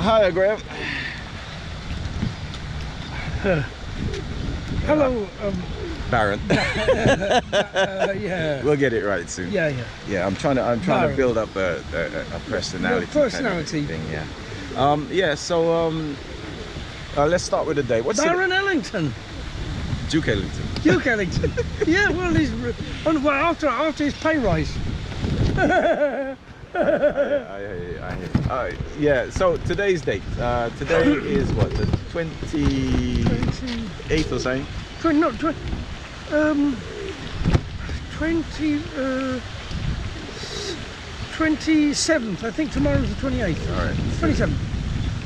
Hi, Graham. Hello, Baron. yeah. We'll get it right soon. Yeah, yeah. Yeah, I'm trying to build up a personality. Your personality. Kind of thing, yeah. So let's start with the day. What's Baron Ellington. Duke Ellington. Duke Ellington. Yeah, well, after his pay rise. Yeah, so today's date. Today is what, the 28th or something? 27th. I think tomorrow's the 28th. All right. 27th.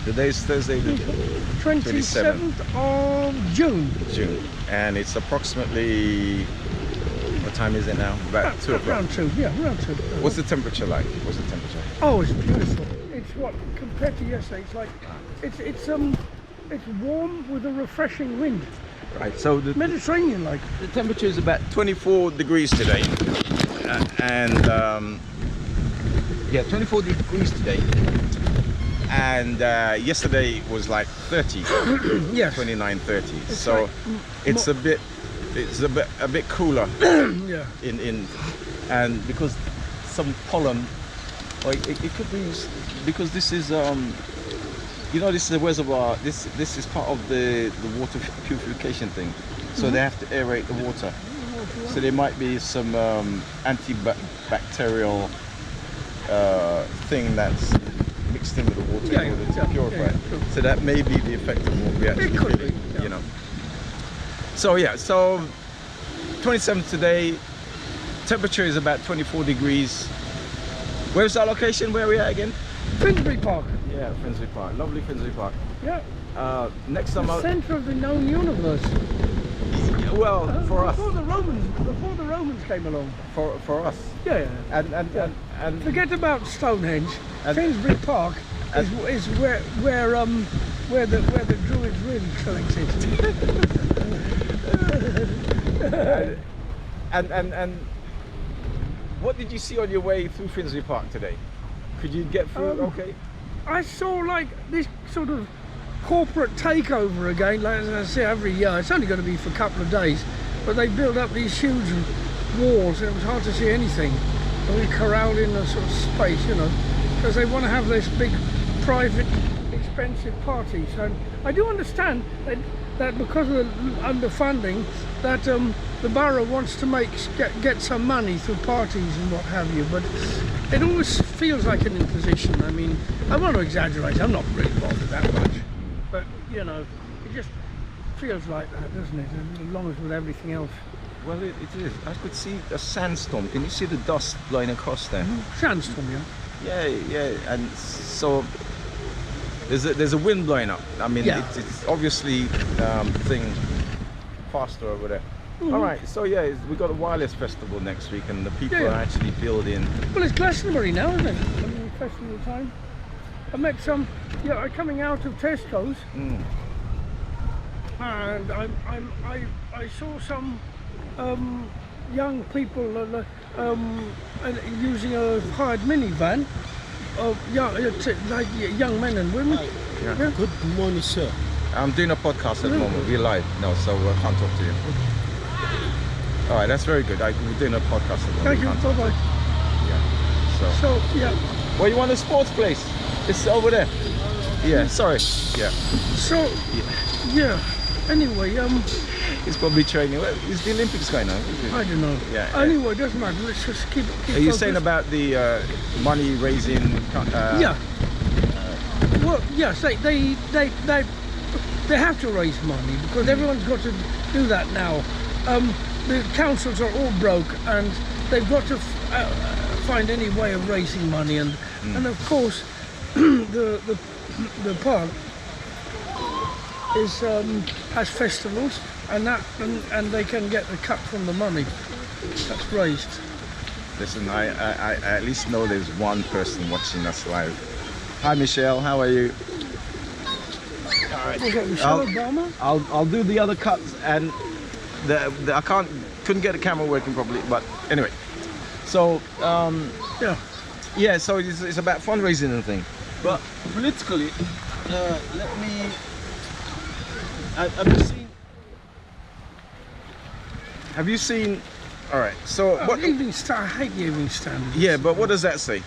Today's Thursday, the 27th of June. And it's approximately, what time is it now? About 2 o'clock. Around 2, yeah, around 2. What's the temperature like? Oh, it's beautiful. It's what, compared to yesterday, it's like, it's warm with a refreshing wind. Right, so the Mediterranean like. The temperature is about 24 degrees today. 24 degrees today. And yesterday was like 30. Yes. 29, 30. It's so like, it's a bit cooler. Yeah. And because some pollen, or it could be because this is this is a reservoir. This is part of the water purification thing. So they have to aerate the water. So there might be some antibacterial thing that's mixed in with the water in order to purify it. So that may be the effect of what we actually feeling, you know. So yeah, so 27 today. Temperature is about 24 degrees. Where's our location? Where are we at again? Finsbury Park. Yeah, Finsbury Park. Lovely Finsbury Park. Yeah. Next time the centre of the known universe. Well, for us. Before the Romans came along. For us. Yeah. And forget about Stonehenge. Finsbury Park is where the Druids really collected. and what did you see on your way through Finsbury Park today? Could you get through okay? I saw like this sort of corporate takeover again, like as I say every year. It's only going to be for a couple of days, but they build up these huge walls and it was hard to see anything. And we corralled in a sort of space, you know, because they want to have this big private expensive parties. And I do understand that because of the underfunding that the borough wants to get some money through parties and what have you, but it always feels like an imposition. I mean, I want to exaggerate, I'm not really bothered that much, but you know, it just feels like that, doesn't it, as long as with everything else. Well, it is. I could see a sandstorm. Can you see the dust blowing across there? Sandstorm, yeah. Yeah, and so there's a wind blowing up. I mean, it's obviously thing faster over there. All right, so yeah, we got a wireless festival next week, and the people are actually building. Well, it's Glastonbury now, isn't it? I mean, festival time. I met some, coming out of Tesco's, and I saw some young people using a hired minivan of young men and women. Yeah. Good morning, sir. I'm doing a podcast at the moment. We're live now, so I can't talk to you. All right, that's very good. We're doing a podcast at the moment. Thank you. Bye-bye. Yeah. So yeah. Well, you want a sports place? It's over there. Yeah. Sorry. Yeah. So yeah. Anyway, he's probably training. Is the Olympics going on? I don't know. Yeah. Anyway, it doesn't matter. Let's just keep Are you saying about the money raising? Yeah. Well, yes, they have to raise money because everyone's got to do that now. The councils are all broke and they've got to find any way of raising money, and of course the park has festivals and they can get a cut from the money that's raised. Listen, I at least know there's one person watching us live. Hi Michelle, how are you? All right. Michelle Obama? I'll do the other cuts, and I couldn't get the camera working properly, but anyway. So yeah, so it's about fundraising and thing. But politically, let me. I've seen. Have you seen? All right. So Oh, what? Evening Standard. I hate the Evening Standard. Yeah, but what does that say?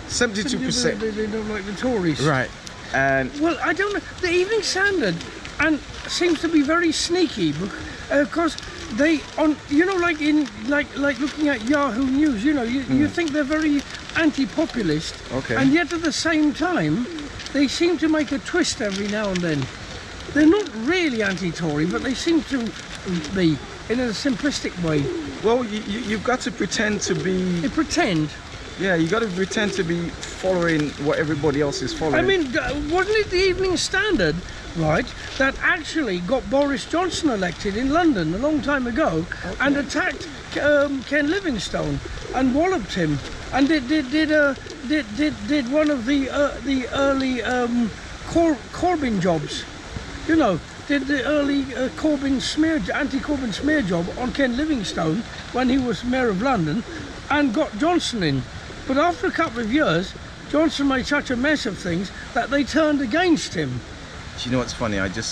72%. They don't like the Tories. Right. And Well, I don't know. The Evening Standard and seems to be very sneaky because they like looking at Yahoo News. You think they're very anti-populist. Okay. And yet at the same time, they seem to make a twist every now and then. They're not really anti-Tory, but they seem to be in a simplistic way. well, you've got to pretend to be. They pretend. Yeah, you got to pretend to be following what everybody else is following. I mean, wasn't it the Evening Standard, right, that actually got Boris Johnson elected in London a long time ago and attacked Ken Livingstone and walloped him and did one of the early Corbyn jobs, did the early anti-Corbyn smear job on Ken Livingstone when he was Mayor of London and got Johnson in. But after a couple of years, Johnson made such a mess of things that they turned against him. Do you know what's funny? I wanted.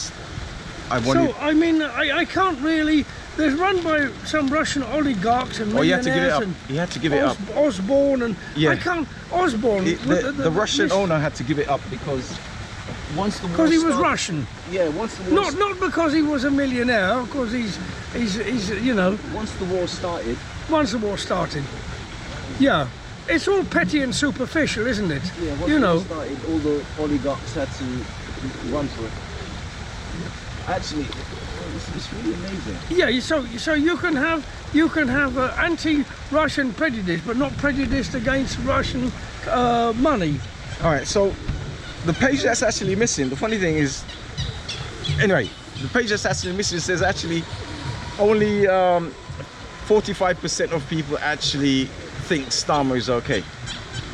So, I mean, I can't really... They're run by some Russian oligarchs and Oh, you millionaires. had to give it up. And You had to give it up. Osborne and... Yeah. I can't... Osborne... The Russian owner had to give it up because once the war Because he was started- Russian. Yeah, once the war Not because he was a millionaire, because he's once the war started. once the war started. Yeah. It's all petty and superficial, isn't it? Yeah, once You know. it started, all the oligarchs had to run for it. Actually, it's really amazing. Yeah, so you can have anti-Russian prejudice, but not prejudice against Russian money. All right, so the page that's actually missing. The funny thing is, anyway, the page that's actually missing says actually only 45% of people actually think Starmer is okay,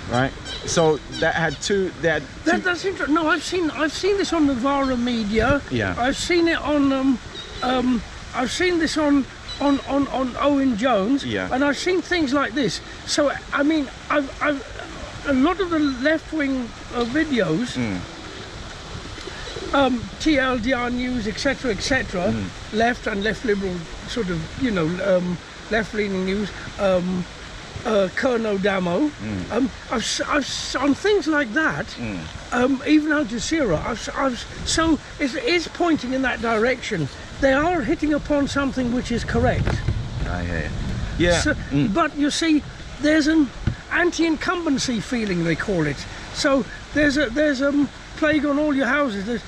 right? So that had two. That's interesting. No, I've seen this on the Vara media. Yeah. I've seen it on I've seen this on Owen Jones. Yeah. And I've seen things like this. So I mean, I've a lot of the left-wing videos. TLDR News, etc., left and left liberal sort of, left-leaning news. Colonel Damo. I've on things like that. Even Al Jazeera. So it is pointing in that direction. They are hitting upon something which is correct. I hear you. Yeah. So, but you see, there's an anti-incumbency feeling, they call it. So there's a plague on all your houses.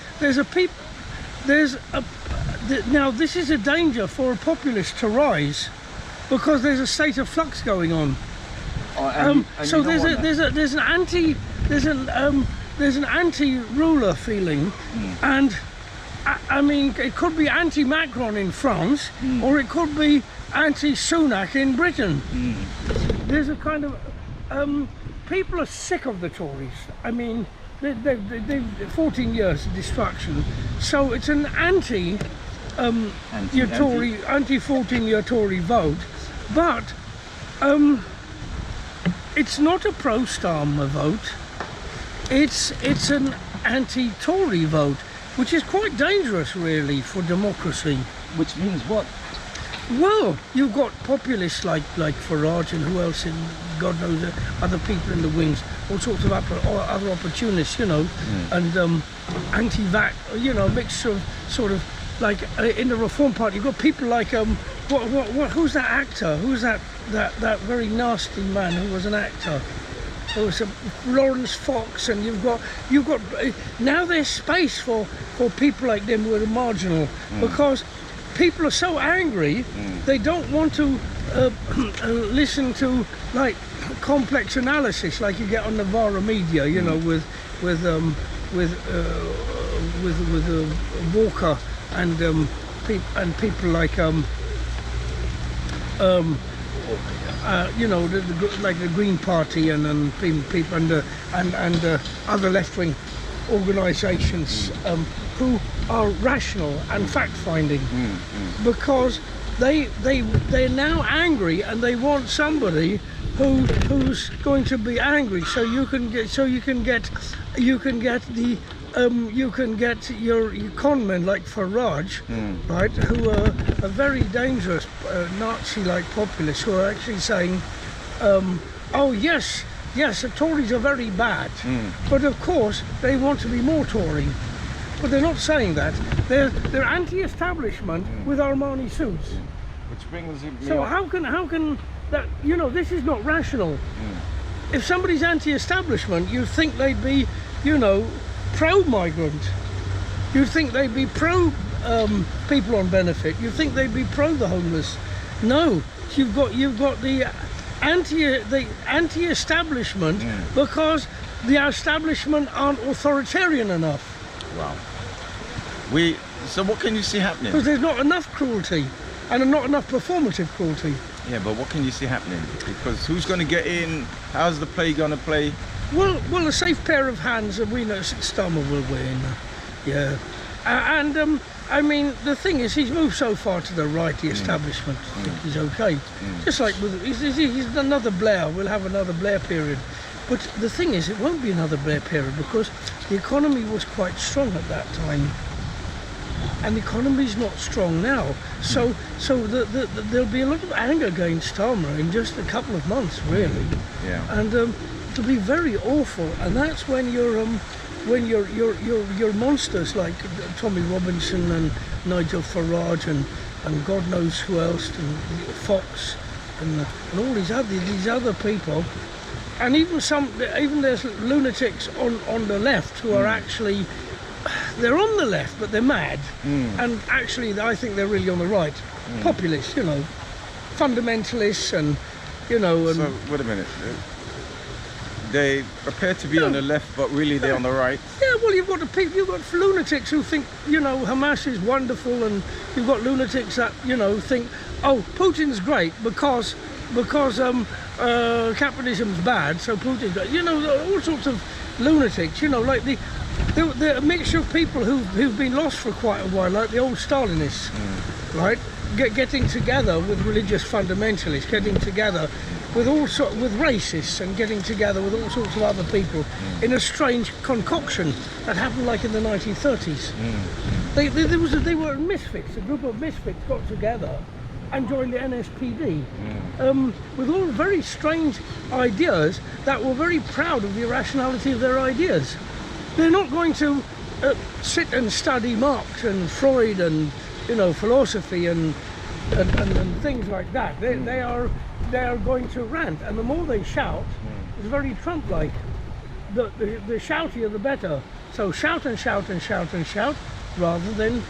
Now this is a danger for a populist to rise, because there's a state of flux going on. So there's an anti-ruler feeling, and I mean it could be anti-Macron in France, or it could be anti-Sunak in Britain. There's a kind of people are sick of the Tories. I mean, they've 14 years of destruction, so it's an anti 14-year Tory vote, but it's not a pro-Starmer vote. It's an anti-Tory vote, which is quite dangerous, really, for democracy. Which means what? Well, you've got populists like Farage and who else, in God knows, other people in the wings, all sorts of other opportunists, and anti-vax, mixture of sort of like in the Reform Party. You've got people like who's that actor? Who's that very nasty man who was an actor? There was Lawrence Fox, and you've got now there's space for people like them who are marginal, because people are so angry they don't want to listen to like complex analysis like you get on the Vara media, with Walker and people like like the Green Party and people and other left-wing organisations who are rational and fact-finding, because they're now angry and they want somebody who's going to be angry, so you can get the you can get your conmen like Farage, right, who are a very dangerous Nazi-like populists who are actually saying, oh yes, the Tories are very bad, but of course they want to be more Tory. But they're not saying that. They're anti-establishment with Armani suits. Which brings me So on. how can that, you know, this is not rational. If somebody's anti-establishment, you'd think they'd be, you know, pro-migrant. You'd think they'd be pro people on benefit. You'd think they'd be pro the homeless. No, you've got the anti-establishment because the establishment aren't authoritarian enough. Wow. So what can you see happening? Because there's not enough cruelty and not enough performative cruelty. Yeah, but what can you see happening? Because who's going to get in? How's the play going to play? Well, a safe pair of hands, and we know Starmer will win. Yeah, I mean, the thing is, he's moved so far to the right, the establishment. I think he's okay. Just like with he's another Blair. We'll have another Blair period. But the thing is, it won't be another Blair period because the economy was quite strong at that time. And the economy's not strong now. So there'll be a lot of anger against Starmer in just a couple of months, really. Yeah. And it'll be very awful. And that's when your monsters like Tommy Robinson and Nigel Farage and God knows who else, and Fox and all these other people. And even there's lunatics on the left who are actually, they're on the left but they're mad, and actually I think they're really on the right, populists, you know, fundamentalists, and you know. And So wait a minute. They appear to be on the left, but really they're on the right. yeah, well, you've got lunatics who think, you know, Hamas is wonderful, and you've got lunatics that, you know, think, oh, Putin's great because capitalism's bad, so Putin's great. You know, all sorts of lunatics. You know, like the a mixture of people who've been lost for quite a while, like the old Stalinists, right? Getting together with religious fundamentalists, getting together with with racists, and getting together with all sorts of other people in a strange concoction that happened like in the 1930s. They were misfits. A group of misfits got together and joined the NSPD with all very strange ideas that were very proud of the irrationality of their ideas. They're not going to sit and study Marx and Freud and, you know, philosophy and things like that. They are going to rant, and the more they shout, it's very Trump-like. The shoutier the better. So shout and shout and shout and shout, rather than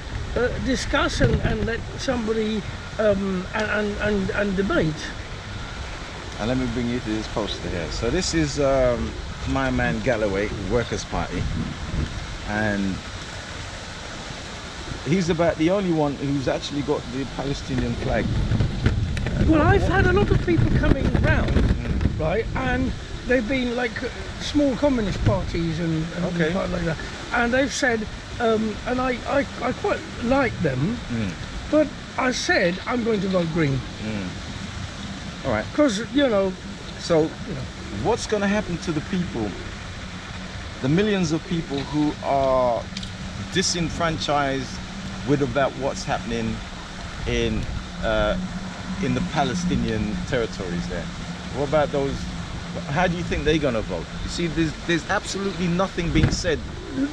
discuss and let somebody and debate. And let me bring you to this poster here. So this is my man Galloway, Workers' Party, and he's about the only one who's actually got the Palestinian flag. Well, I've had a lot of people coming round, right, and they've been like small communist parties and Okay. like that, and they've said, and I quite like them, but I said I'm going to vote Green. All right. Because, you know, So what's going to happen to the people, the millions of people who are disenfranchised with about what's happening in the Palestinian territories there? What about those? How do you think they're going to vote? You see, there's absolutely nothing being said.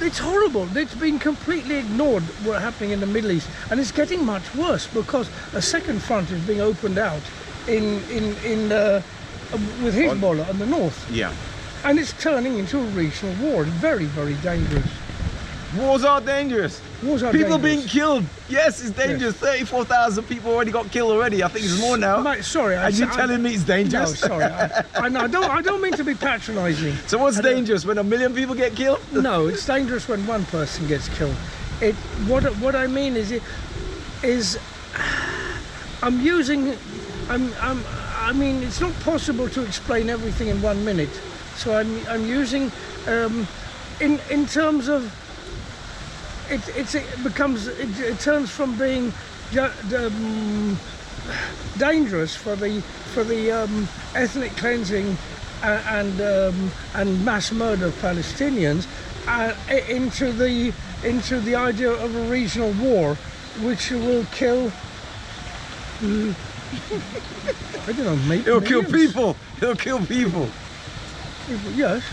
it's horrible. It's been completely ignored what's happening in the Middle East, and it's getting much worse because a second front is being opened out with Hezbollah in the north. Yeah. And it's turning into a regional war. It's very, very dangerous. Wars are dangerous. Wars are People dangerous. being killed. Yes, it's dangerous. 34,000 people already got killed already. I think it's more now. Mate, sorry. And you're telling me it's dangerous? No, sorry. I don't mean to be patronising. So what's dangerous? When 1 million people get killed? No, it's dangerous when one person gets killed. What I mean is I mean, it's not possible to explain everything in 1 minute. So I'm using in terms of it turns from being dangerous for the ethnic cleansing and mass murder of Palestinians into the idea of a regional war, which will kill. I don't know, maybe It'll kill people. It'll kill people. Yes.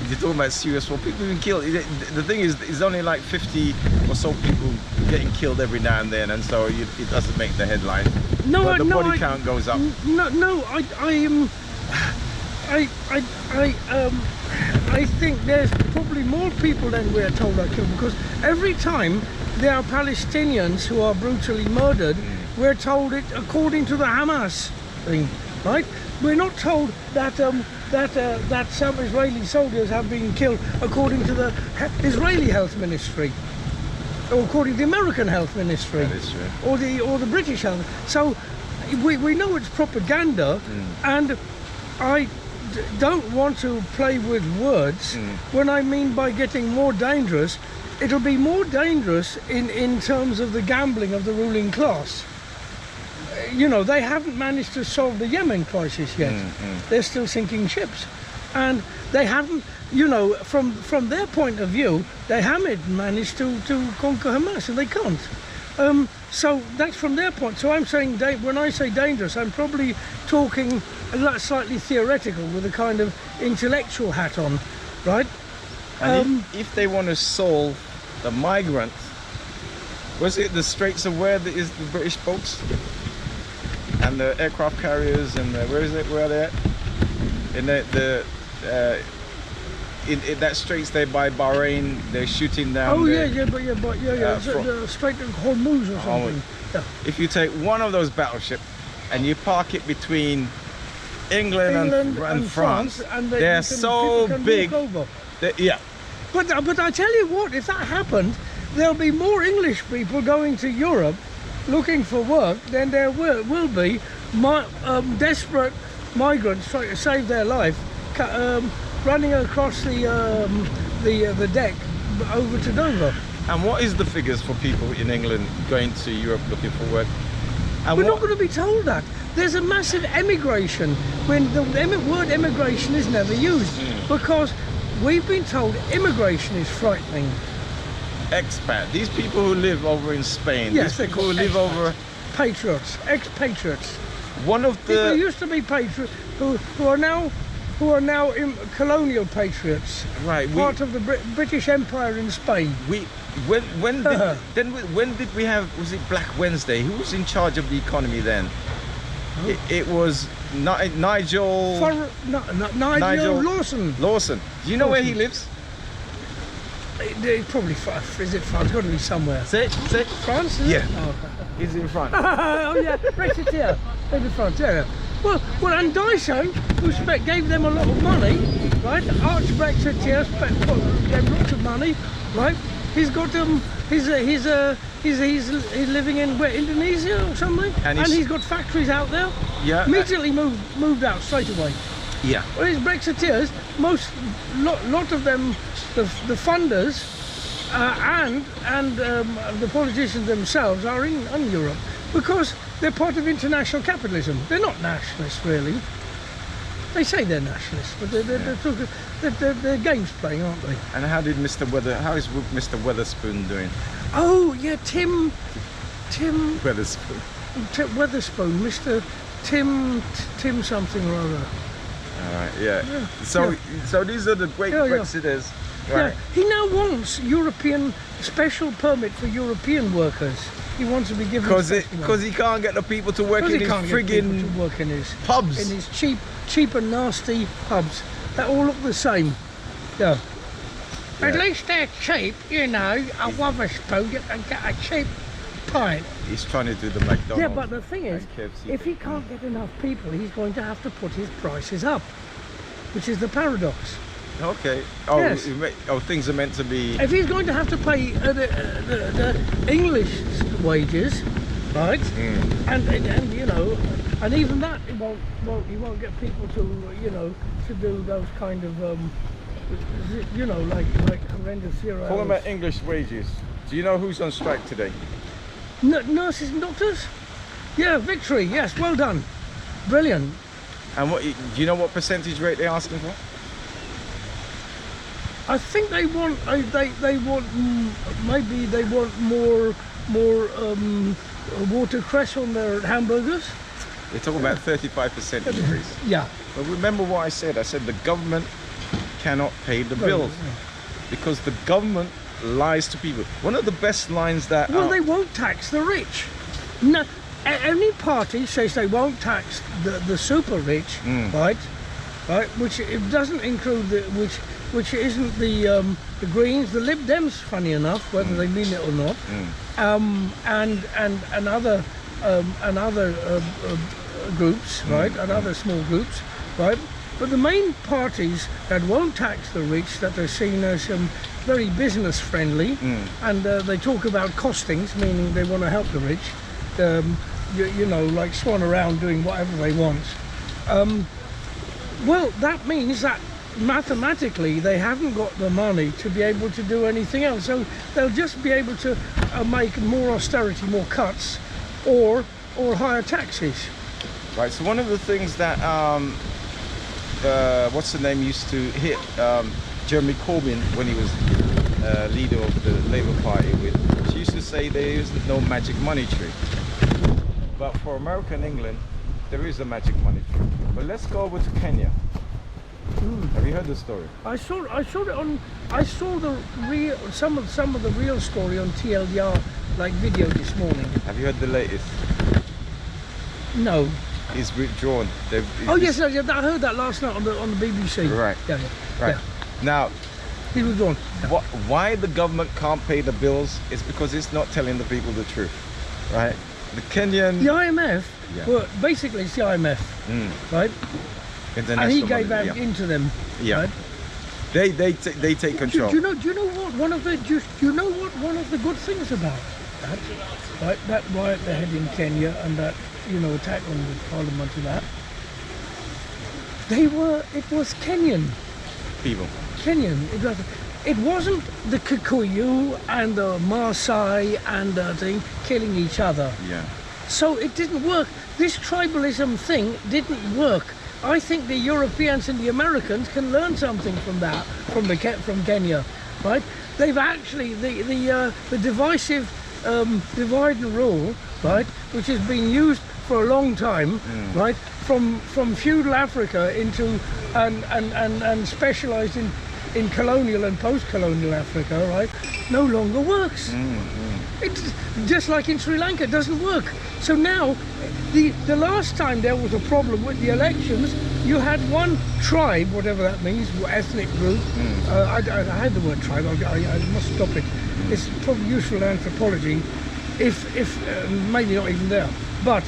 You're talking about serious war. People even killed. The thing is, it's only like 50 or so people getting killed every now and then, and so it doesn't make the headline. No, but the no, body count goes up. I think there's probably more people than we're told are killed, because every time there are Palestinians who are brutally murdered, we're told it according to the Hamas thing, right? We're not told that that some Israeli soldiers have been killed according to the Israeli Health Ministry, or according to the American Health Ministry, That is true. or the British Health. So we know it's propaganda, and I don't want to play with words when I mean by getting more dangerous. It'll be more dangerous in terms of the gambling of the ruling class. You know, they haven't managed to solve the Yemen crisis yet. They're still sinking ships, and they haven't, you know, from their point of view, they haven't managed to conquer Hamas, and they can't. So that's from their point. So I'm saying, when I say dangerous, I'm probably talking a lot slightly theoretical with a kind of intellectual hat on, right? And if they want to solve the migrant, was it the Straits of where is the British boats and the aircraft carriers, and where are they at? In in that straits there by Bahrain, they're shooting down. Oh there. yeah. The Strait of Hormuz or something. Yeah. If you take one of those battleships and you park it between England and France, and they're so big. Yeah. But I tell you what, if that happened, there'll be more English people going to Europe looking for work than there will be desperate migrants trying to save their life, running across the deck over to Dover. And what is the figures for people in England going to Europe looking for work? And We're not going to be told that. There's a massive emigration when the word emigration is never used, because we've been told immigration is frightening. Expat, these people who live over in Spain, Yes, these people who live over. Patriots, expatriates. One of People the used to be patriots who are now colonial patriots, right. part of the British Empire in Spain. When did we have? Was it Black Wednesday? Who was in charge of the economy then? It was Nigel Nigel Lawson. Lawson. Do you know where he lives? Probably is it France? Got to be somewhere. Say it. France? Is Yeah. It? Oh, okay. He's in front. Oh yeah, Brexiteer in France. Yeah. Well, and Dyson, who gave them a lot of money, right? Arch Brexiteer gave them lots of money, right? He's got he's living in Indonesia or something, and he's got factories out there. Yeah. Immediately moved out straight away. Yeah. Well, his Brexiteers, lot of them, the funders and the politicians themselves are in Europe because they're part of international capitalism. They're not nationalists, really. They say they're nationalists, but they're games playing, aren't they? And how is Mr. Weatherspoon doing? Oh yeah, Tim Weatherspoon. Weatherspoon, Mr. Tim something or other. All right. Yeah. So these are the great Brexiters. Right. Yeah, he now wants European special permit for European workers. He wants to be given because he can't get the people to work in his friggin' pubs. In his cheap and nasty pubs. They all look the same. Yeah. At least they're cheap, you know. A Weatherspoon, you can get a cheap pint. He's trying to do the McDonald's. Yeah, but the thing is, if he can't get enough people, he's going to have to put his prices up, which is the paradox. Okay. Yes. Things are meant to be. If he's going to have to pay the English wages, right, and you know, and even that he won't get people to do those kind of like horrendous 0 hours. Talking about English wages, do you know who's on strike today? Nurses and doctors? Yeah, victory. Yes, well done, brilliant. And what do you know what percentage rate they're asking for? I think they want maybe they want more watercress on their hamburgers. They're talking about 35% increase. Yeah. But remember what I said. I said the government cannot pay the bills because the government lies to people. One of the best lines that Well, they won't tax the rich. No, any party says they won't tax the super rich, right? Right, which it doesn't include which isn't the Greens, the Lib Dems, funny enough, whether they mean it or not, and other groups, right, and other small groups, right. But the main parties that won't tax the rich, that are seen as very business friendly, and they talk about costings, meaning they want to help the rich, you know, like swan around doing whatever they want. Well, that means that mathematically they haven't got the money to be able to do anything else. So they'll just be able to make more austerity, more cuts, or higher taxes. Right. So one of the things that what's the name used to hit Jeremy Corbyn when he was leader of the Labour Party with, she used to say there is no magic money tree. But for America and England, there is a magic money tree. But let's go over to Kenya. Have you heard the story? I saw it on. I saw the real some of the real story on TLDR like video this morning. Have you heard the latest? No. He's withdrawn. Oh yes, I heard that last night on the BBC. Right. Yeah. Right. Yeah. Now, He's withdrawn. why the government can't pay the bills is because it's not telling the people the truth, right? The Kenyan. The IMF. Yeah. Well, basically it's the IMF, right? And he gave out into them. Yeah. Right? They take control. Do you know what one of the good things about that, right? That riot they had in Kenya and that attack on the parliament and that. It was Kenyan People. Kenyan. It wasn't the Kikuyu and the Maasai and the thing killing each other. Yeah. So it didn't work. This tribalism thing didn't work. I think the Europeans and the Americans can learn something from that, from Kenya, right? They've actually the divisive divide and rule, right, which has been used for a long time, right, from feudal Africa into and specialised in colonial and post-colonial Africa, right, no longer works. It's just like in Sri Lanka, it doesn't work. So now, the last time there was a problem with the elections, you had one tribe, whatever that means, ethnic group. I had the word tribe. I must stop it. It's probably useful in anthropology, if maybe not even there. But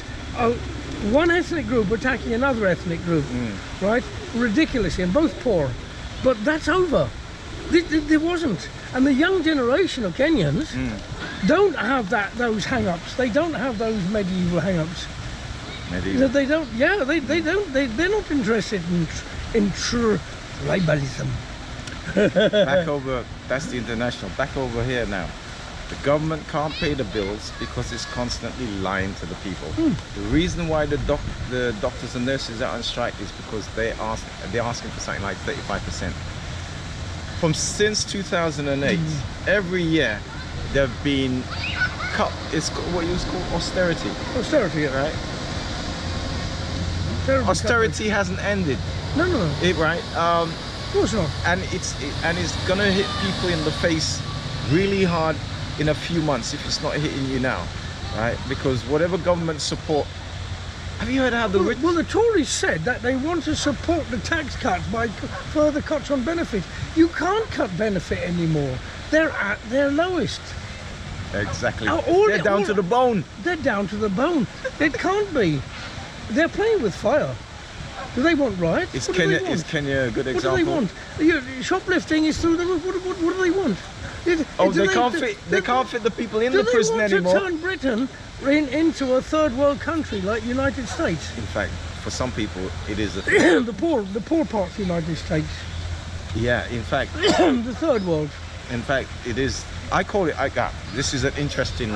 one ethnic group attacking another ethnic group, right? Ridiculously, and both poor. But that's over. There wasn't. And the young generation of Kenyans don't have those hang-ups. They don't have those medieval hang-ups. Medieval. They don't. Yeah, they don't. They're not interested in true tribalism. Back over. That's the international. Back over here now. The government can't pay the bills because it's constantly lying to the people. The reason why the doctors and nurses are on strike is because they're asking for something like 35%. Since 2008, every year there have been cut. It's what you call austerity. Austerity, yeah. Right? Austerity hasn't ended. No. Right? Of course not. And it's gonna hit people in the face really hard in a few months if it's not hitting you now, right? Because whatever government support. Have you heard how the rich? Well, the Tories said that they want to support the tax cuts by further cuts on benefits. You can't cut benefit anymore. They're at their lowest. Exactly. They're down to the bone. They're down to the bone. It can't be. They're playing with fire. Do they want riots? Is Kenya a good example? What do they want? Shoplifting is through the roof. What do they want? They can't fit the people in the prison anymore. Do they want to turn Britain into a third world country like the United States? In fact, for some people, it is the poor parts of the United States. Yeah, in fact, the third world. In fact, it is. I call it. This is an interesting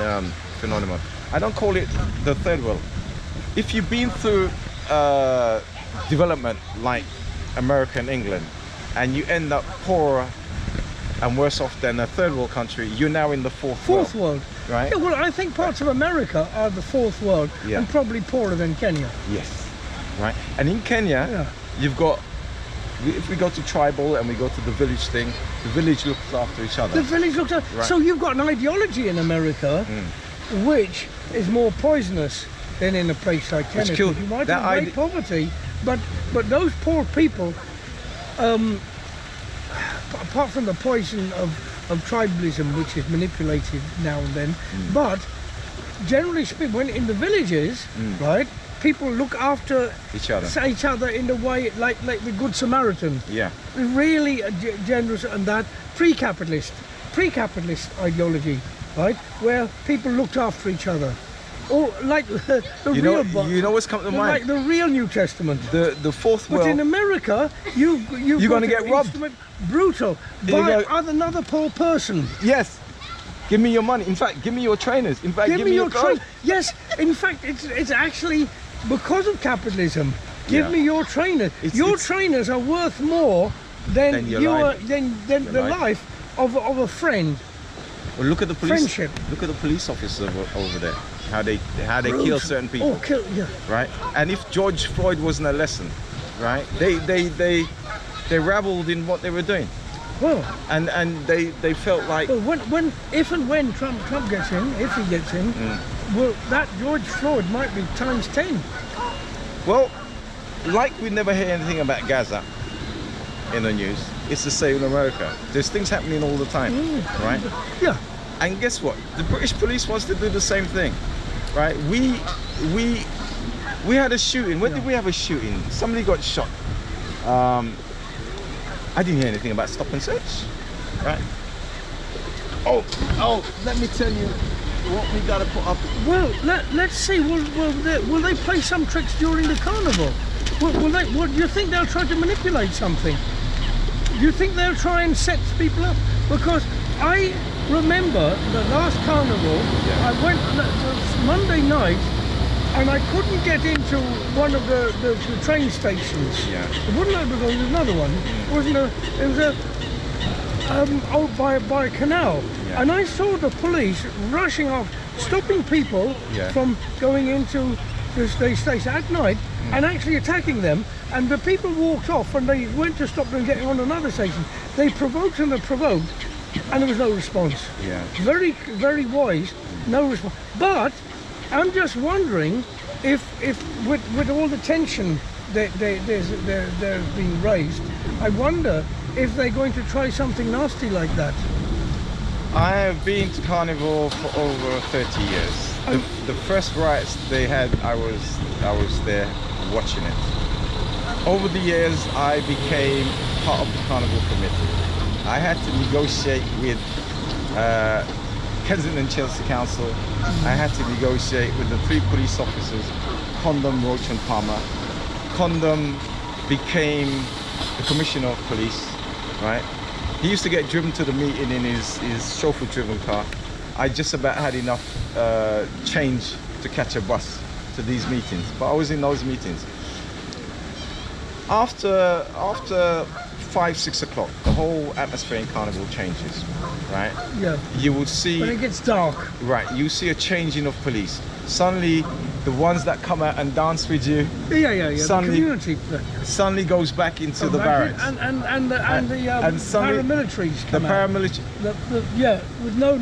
phenomenon. I don't call it the third world. If you've been through development like America and England, and you end up poorer and worse off than a third world country, you're now in the fourth world. Right? Yeah, well, I think parts of America are the fourth world, Yeah. and probably poorer than Kenya. Yes. Right? And in Kenya, Yeah. you've got, if we go to tribal and we go to the village thing, the village looks after each other. The village looks at, Right. so you've got an ideology in America which is more poisonous than in a place like Kenya. killed- You might that have great poverty, but those poor people, apart from the poison of tribalism, which is manipulated now and then, but generally speaking, when in the villages, right, people look after each other. in the way like the Good Samaritan. Yeah. Really generous, and that pre-capitalist ideology, right, where people looked after each other, or like the You real know what's come to mind? like the real New Testament. The fourth But world. in America, you're gonna get robbed. Brutal You by go- another poor person. Yes. Give me your money. In fact, give me your trainers. In fact, Give me your clothes. Yes, in fact, it's actually because of capitalism. Give Yeah. me your trainers. Your It's- trainers are worth more than Than your your life. than Your the life. life of a friend. Well, look at the police. Friendship. Look at the police officers over there. How they kill Brutal. certain people. Oh, kill, yeah. Right? And if George Floyd wasn't a lesson, right? They rabbled in what they were doing, Well, and they felt like if and when Trump gets in, if he gets in, well, that George Floyd might be times 10. well, like we never hear anything about Gaza in the news. It's the same in America. There's things happening all the time, right? Yeah. And guess what? The British police wants to do the same thing, right? We had a shooting. When did we have a shooting? Somebody got shot. I didn't hear anything about stop and search, right? Oh, let me tell you what we gotta put up. Well, let's see. Will they play some tricks during the carnival? Do you think they'll try to manipulate something? Do you think they'll try and set people up? Because I remember the last carnival, I went Monday night, and I couldn't get into one of the train stations. Yeah. It wasn't over there was another one. It was out by a canal. Yeah. And I saw the police rushing off, stopping people from going into the station at night and actually attacking them. And the people walked off and they went to stop them getting on another station. They provoked and there was no response. Yeah. Very, very wise, no response. But I'm just wondering if with all the tension they're being raised, I wonder if they're going to try something nasty like that. I have been to Carnival for over 30 years. The first riots they had, I was there watching it. Over the years, I became part of the Carnival committee. I had to negotiate with Kensington Chelsea Council. I had to negotiate with the 3 police officers, Condom, Roach and Palmer. Condom became the Commissioner of Police, right? He used to get driven to the meeting in his chauffeur-driven car. I just about had enough change to catch a bus to these meetings, but I was in those meetings. After 5-6 o'clock, the whole atmosphere in Carnival changes, right? Yeah. You will see. When it gets dark. Right, you see a changing of police. Suddenly, the ones that come out and dance with you, Yeah. Suddenly- The community. suddenly goes back into the barracks. And the suddenly paramilitaries The come out. paramilitary. With no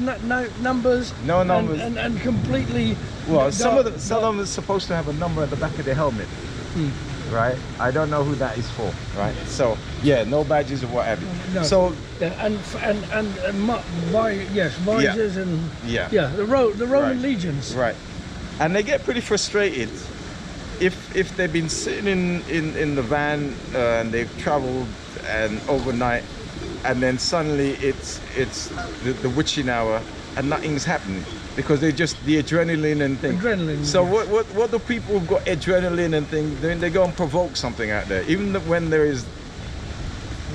numbers. No numbers. And completely. Well, some of dark- them are supposed to have a number at the back of their helmet, right? I don't know who that is for, right? So yeah, no badges or whatever. No. So visors and the Roman Right. legions. right, and they get pretty frustrated if they've been sitting in the van and they've travelled and overnight, and then suddenly it's the witching hour and nothing's happening because they're just the adrenaline and thing. Adrenaline, So yes. what do people who've got adrenaline and thing? They go and provoke something out there, even when there is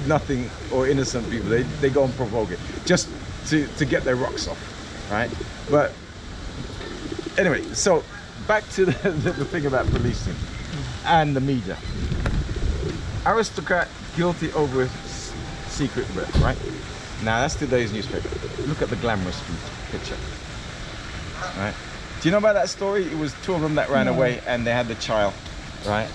nothing or innocent people. They go and provoke it just to get their rocks off, right? But anyway, so back to the thing about policing. and the media. Aristocrat guilty over secret birth, right? Now that's today's newspaper. Look at the glamorous picture, right? Do you know about that story? It was two of them that ran away and they had the child, right?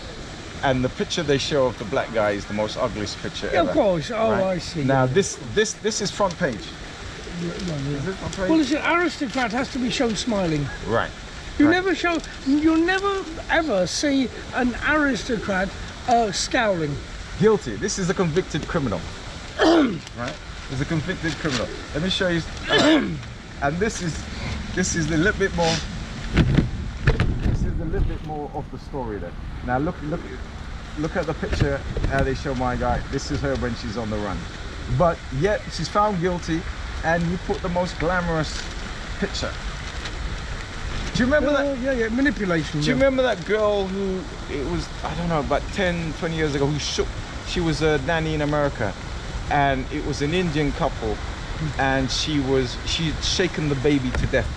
And the picture they show of the black guy is the most ugliest picture Yeah, ever. of course. Oh, right? I see. Now this is front page. Is it front page? Well, it's an aristocrat has to be shown smiling. Right. You Right. you'll never ever see an aristocrat scowling. Guilty. This is a convicted criminal. Right? It's a convicted criminal. Let me show you. And this is a little bit more. This is a little bit more of the story then. Now look at the picture. How they show my guy. This is her when she's on the run. But yet she's found guilty, and you put the most glamorous picture. Do you remember that? Yeah, manipulation. Do you remember that girl who, it was, I don't know, about 10, 20 years ago, who shook, she was a nanny in America, and it was an Indian couple, and she'd shaken the baby to death.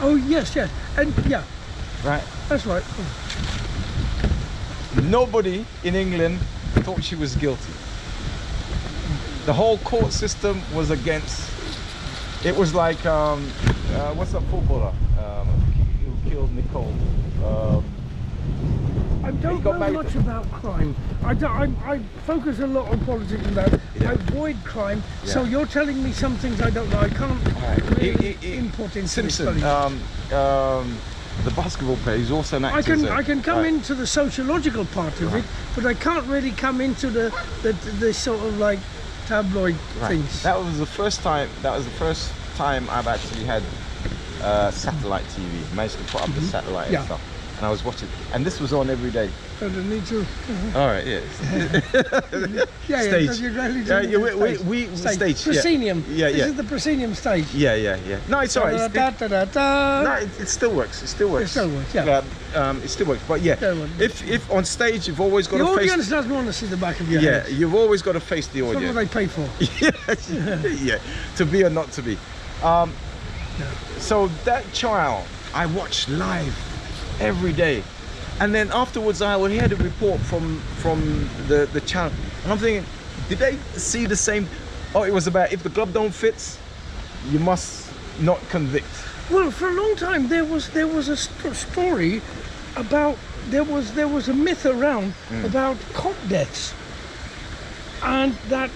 Oh, yes, and yeah, Right? that's right. Nobody in England thought she was guilty. The whole court system was against, it was like, what's that footballer who killed Nicole? I don't got know married much to- about crime. I focus a lot on politics and that. Yeah. I avoid crime. So Yeah. you're telling me some things I don't know. I can't really input into Simpson, this. the basketball player, he's also an actor. I can come Right. into the sociological part of it, but I can't really come into the sort of like tabloid Right. things. That was the first time. That was the first time I've actually had satellite TV. Managed to put up the satellite Yeah. and stuff, and I was watching. And this was on every day. So they need to. All right, yeah. Yeah, Stage. because you're really Yeah, doing yeah, the we stage. stage. Yeah. Proscenium. Yeah, This yeah. is the proscenium stage. Yeah. No, it's alright. It's, Da, da, da, da, no, it still works. It still works. It still works, yeah. It still works. But yeah, Still works. if on stage you've always got The to face. audience doesn't want to see the back of your Yeah, head. you've always got to face the That's audience. what they pay for. Yeah, to be or not to be. So that child I watched live every day, and then afterwards I would hear the report from the child, and I'm thinking, did they see the same? Oh, it was about if the glove don't fit, you must not convict. Well, for a long time there was a story about there was a myth around about cop deaths, and that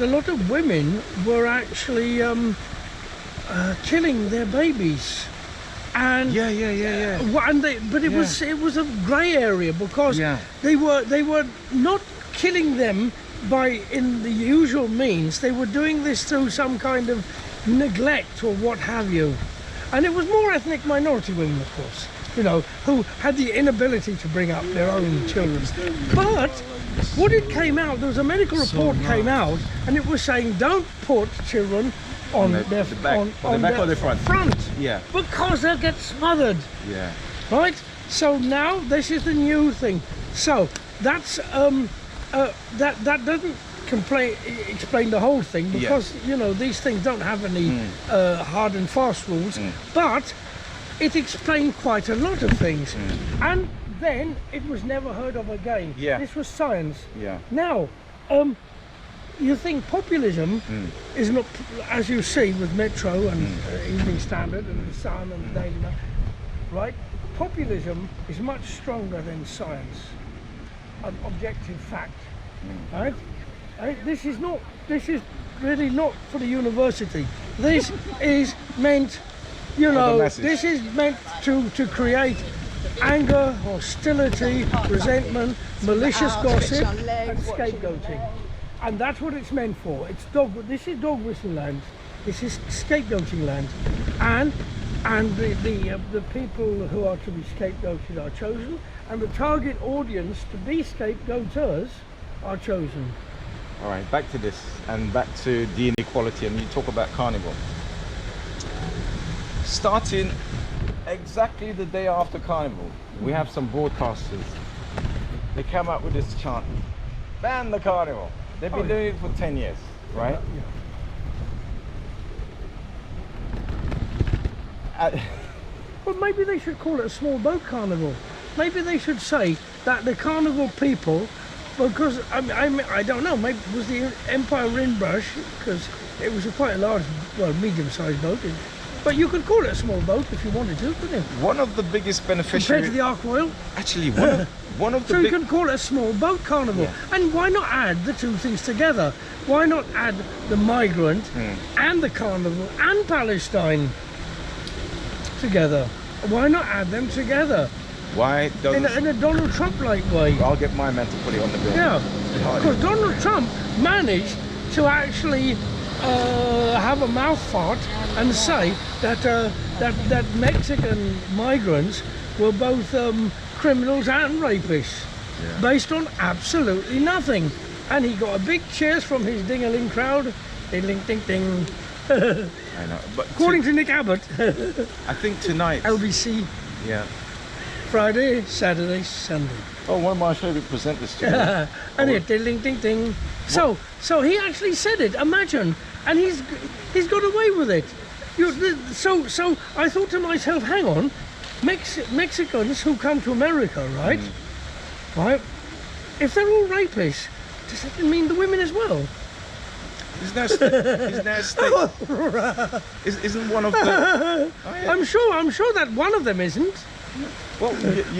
a lot of women were actually killing their babies, and but it was a grey area because Yeah. they were not killing them by in the usual means. They were doing this through some kind of neglect or what have you, and it was more ethnic minority women, of course, you know, who had the inability to bring up their own children. But what it came out, there was a medical report came out, and it was saying don't put children on the their back, on on the back their or the front? Yeah. because they'll get smothered, Yeah. right? So now this is the new thing. So that's that doesn't explain the whole thing, because you know these things don't have any hard and fast rules, but it explained quite a lot of things, and then it was never heard of again. Yeah. This was science. Yeah. Now, you think populism is not, as you see with Metro and Evening Standard and The Sun and the Daily Mail, right? Populism is much stronger than science, an objective fact, right? This is really not for the university. This is meant, you know, message. this is meant to create anger, hostility, resentment, malicious gossip, and scapegoating. And that's what it's meant for. This is dog whistle land. This is scapegoating land, and the people who are to be scapegoated are chosen, and the target audience to be scapegoaters are chosen. All right, back to this and back to the inequality, and you talk about Carnival. Starting exactly the day after Carnival, we have some broadcasters. They come up with this chant, ban the Carnival. They've been doing it for 10 years, right? Well, maybe they should call it a small boat carnival. Maybe they should say that the carnival people, because I don't know, maybe it was the Empire Windrush, because it was quite a large, well, medium-sized boat. But you could call it a small boat if you wanted to, couldn't you? One of the biggest Compared beneficiaries. to the Ark Royal. Actually, one of the So you big. can call it a small boat carnival. Yeah. And why not add the two things together? Why not add the migrant and the carnival and Palestine together? Why not add them together Why doesn't? in a Donald Trump-like way? I'll get my man to put it on the bill. Yeah, Hardly. because Donald Trump managed to actually have a mouth fart and say that Mexican migrants were both criminals and rapists, based on absolutely nothing. And he got a big cheers from his ding-a-ling crowd. Ding, ding, ding. I know, but According to Nick Abbott, I think tonight. LBC, Yeah. Friday, Saturday, Sunday. Oh, one of my favourite presenters today. And it ding, ding, ding. So he actually said it. Imagine, and he's got away with it. So I thought to myself, hang on, Mexicans who come to America, right? Right? If they're all rapists, does that mean the women as well? Isn't there a state? Isn't one of the? Oh, yeah. I'm sure that one of them isn't. Well,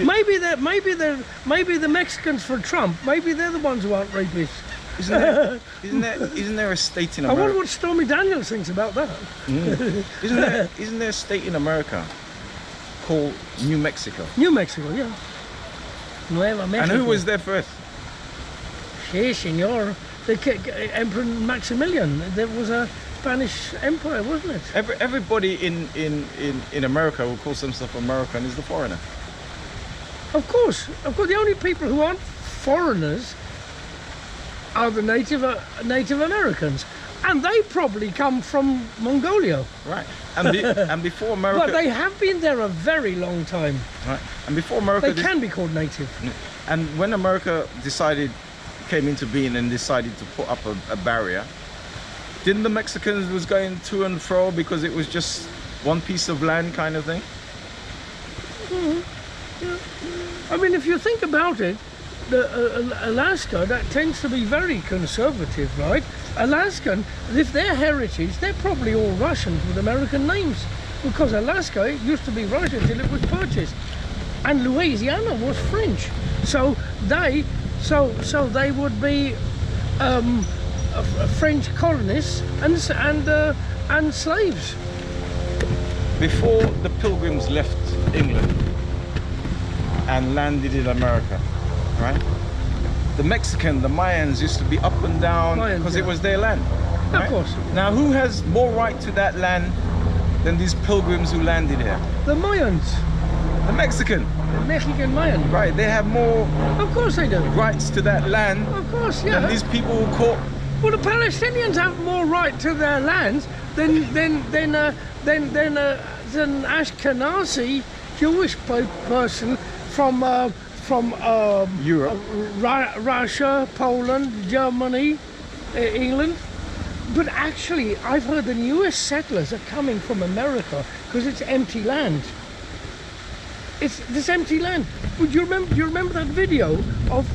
Maybe the Mexicans for Trump. Maybe they're the ones who aren't rapists. isn't there a state in I wonder America? what Stormy Daniels thinks about that. Isn't there a state in America called New Mexico? New Mexico, yeah. Nueva Mexico. And who was there first? Sí, señor. The Emperor Maximilian. There was a Spanish empire, wasn't it? Everybody in America who calls themselves American is the foreigner. Of course. The only people who aren't foreigners are the Native Americans, and they probably come from Mongolia. Right. And before America. But they have been there a very long time. Right. And before America. They can be called native. And when America came into being and decided to put up a barrier, didn't the Mexicans was going to and fro because it was just one piece of land kind of thing? I mean, if you think about it, Alaska, that tends to be very conservative, right? Alaskan, if they're heritage, they're probably all Russians with American names, because Alaska used to be Russian until it was purchased, and Louisiana was French. So they would be French colonists and slaves. Before the Pilgrims left England and landed in America, right? The Mayans used to be up and down because it was their land. Right? Of course. Now, who has more right to that land than these pilgrims who landed here? The Mayans, The Mexican. the Mexican Mayan. Right, they have more Of course they do. rights to that land Of course, yeah. than these people who caught. Well, the Palestinians have more right to their lands than an Ashkenazi Jewish person from Europe. Russia, Poland, Germany, England. But actually, I've heard the newest settlers are coming from America because it's empty land. It's this empty land. Would you remember that video of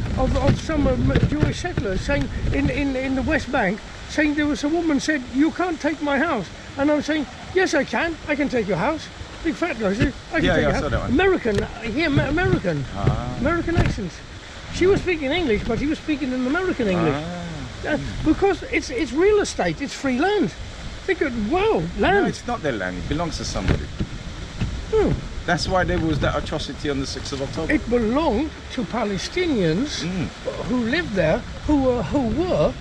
some Jewish settlers saying in the West Bank, saying there was a woman said, "You can't take my house," and I'm saying, "Yes, I can. I can take your house." Big fat guy said, "I can take your I saw house." that one. American, American, American accent. She was speaking English, but he was speaking in American English. Because it's real estate. It's free land. Think of, wow, land. No, it's not their land. It belongs to somebody. Hmm. That's why there was that atrocity on the 6th of October. It belonged to Palestinians who lived there, who were.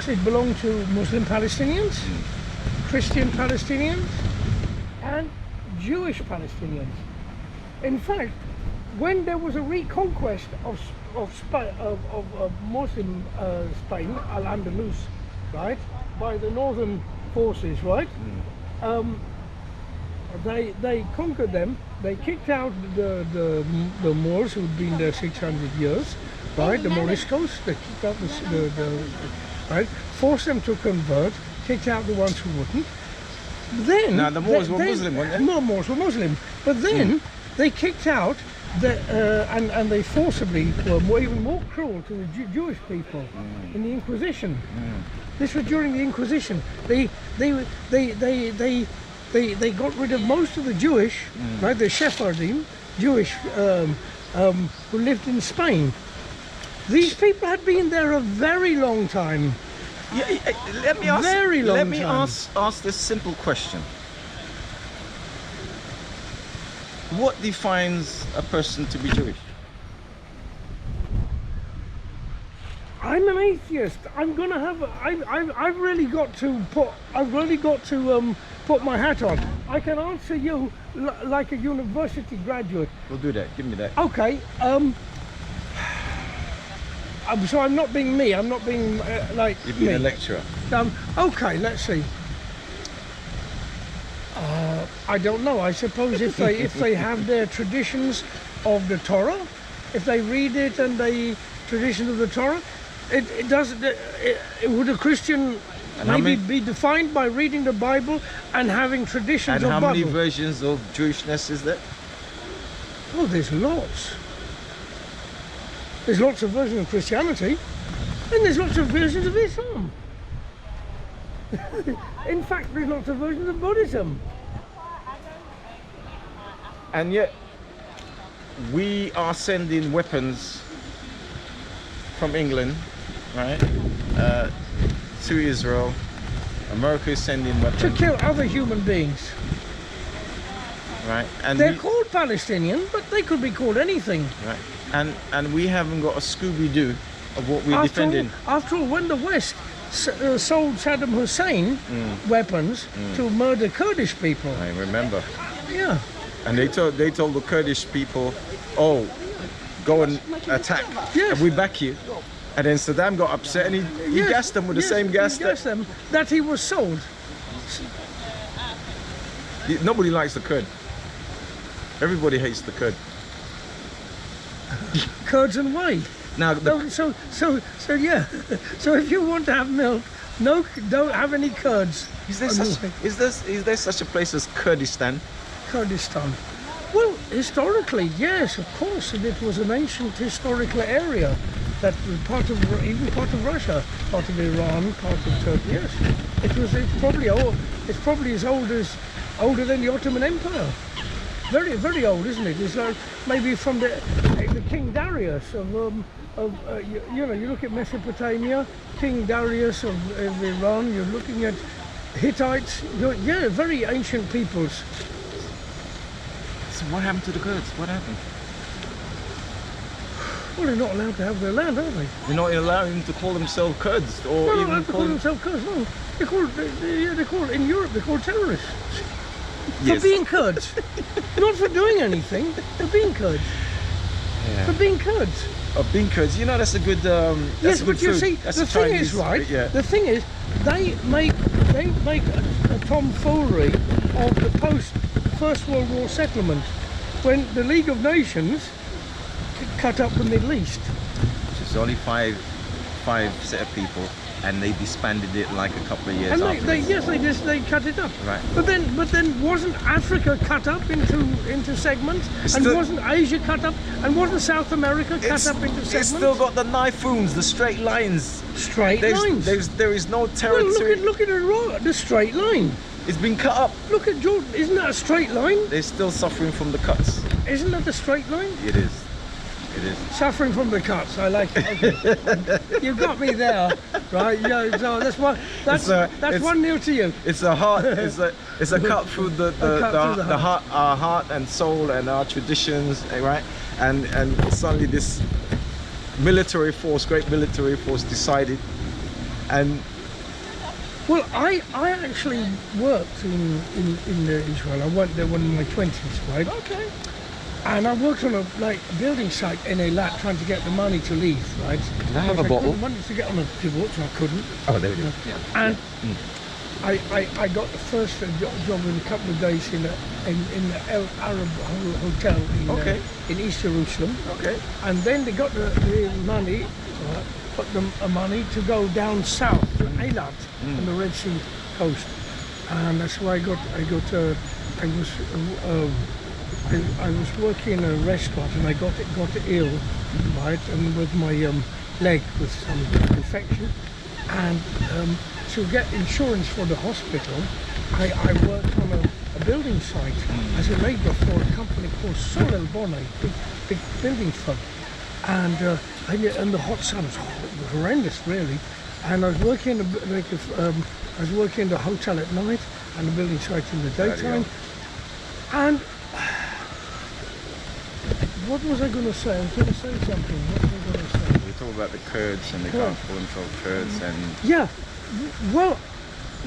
It belonged to Muslim Palestinians, Christian Palestinians, and Jewish Palestinians. In fact, when there was a reconquest of Muslim Spain, Al-Andalus, right, by the northern forces, right. They conquered them. They kicked out the Moors who'd been there 600 years, right? The Moriscos. They kicked out the right, forced them to convert, kicked out the ones who wouldn't, Then Now, the Moors were Muslim, weren't they? No, Moors were Muslim. But then they kicked out and they forcibly were even more cruel to the Jewish people in the Inquisition. This was during the Inquisition. They got rid of most of the Jewish, right? The Sephardim, Jewish who lived in Spain. These people had been there a very long time. Yeah, let me ask. Very long let me time. ask this simple question. What defines a person to be Jewish? I'm an atheist. I'm gonna have. I've really got to put. I've really got to put my hat on. I can answer you like a university graduate. We'll do that. Give me that. Okay. So I'm not being me. I'm not being like You've been me. a lecturer. Okay. Let's see. I don't know. I suppose if they have their traditions of the Torah, if they read it and the tradition of the Torah, it does. Would a Christian And how maybe many- be defined by reading the Bible and having traditions And of how Bible? many versions of Jewishness is there? Oh, there's lots. There's lots of versions of Christianity, and there's lots of versions of Islam. In fact, there's lots of versions of Buddhism. And yet, we are sending weapons from England, right, to Israel. America is sending To weapons, kill other human beings. right? And They're we, called Palestinian, but they could be called anything. right? And we haven't got a Scooby-Doo of what we're defending. After all, when the West sold Saddam Hussein weapons to murder Kurdish people, I remember. yeah, And they told the Kurdish people, "Oh, go and attack, Yes. and we back you." And then Saddam got upset and he Yes, gassed them with yes, the same gas he gassed them that he was sold. nobody likes the Kurd. Everybody hates the Kurd. Kurds and whey. Now, So yeah. So if you want to have milk, no, don't have any curds. is there such a place as Kurdistan? Kurdistan. Well, historically, yes, of course, and it was an ancient historical area that was part of even part of Russia, part of Iran, part of Turkey. Yes, it's probably old. It's probably as older than the Ottoman Empire. Very, very old, isn't it? It's like maybe from the King Darius of you know, you look at Mesopotamia, King Darius of Iran. You're looking at Hittites. Yeah, very ancient peoples. So what happened to the Kurds? What happened? Well, they're not allowed to have their land, are they? They're not allowing them to call themselves Kurds or No, even not to call call themselves Kurds. No, they're called in Europe. They're called terrorists Yes. for being Kurds, not for doing anything. For being Kurds. Yeah. For being Kurds. Bean Kurds. You know that's a good. That's Yes, a good but you food. see, That's the a thing Chinese, is, right? Yeah. The thing is, they make a tomfoolery of the post-First World War settlement when the League of Nations cut up the Middle East. It's only five set of people, and they disbanded it like a couple of years And after. they cut it up. Right. But then wasn't Africa cut up into segments? It's And still- wasn't Asia cut up? And wasn't South America cut up into segments? It's still got the knife-wounds, the straight lines. straight lines. There is no Well, territory. look at the straight line. It's been cut up. Look at Jordan. Isn't that a straight line? They're still suffering from the cuts. Isn't that a straight line? It is. It is. Suffering from the cuts. I like it. Okay. You got me there, right? Yeah. So that's one. That's It's 1-0 to you. It's a heart. It's a cut through the cut through the heart, our heart and soul and our traditions, right? And suddenly this military force, great military force, decided. And Well, I actually worked in Israel. I went there when in my 20s, right? okay. And I worked on a building site in Eilat trying to get the money to leave, right? Can I have a Because bottle? I wanted to get on a divorce, so I couldn't. Oh, there we go. And I got the first job in a couple of days in the El Arab Hotel Okay. in East Jerusalem. Okay. And then they got the money, put the money to go down south to Eilat on the Red Sea coast. and that's why I was working in a restaurant and I got ill, right, and with my leg with some infection, and to get insurance for the hospital, I worked on a building site as a labourer for a company called Solel Bonnet, big building firm, and the hot sun was horrendous, really. And I was working I was working in the hotel at night and the building site in the daytime. And what was I going to say? I was going to say something. What was I going to say? We talk about the Kurds and the Gulf control Kurds and yeah. Well,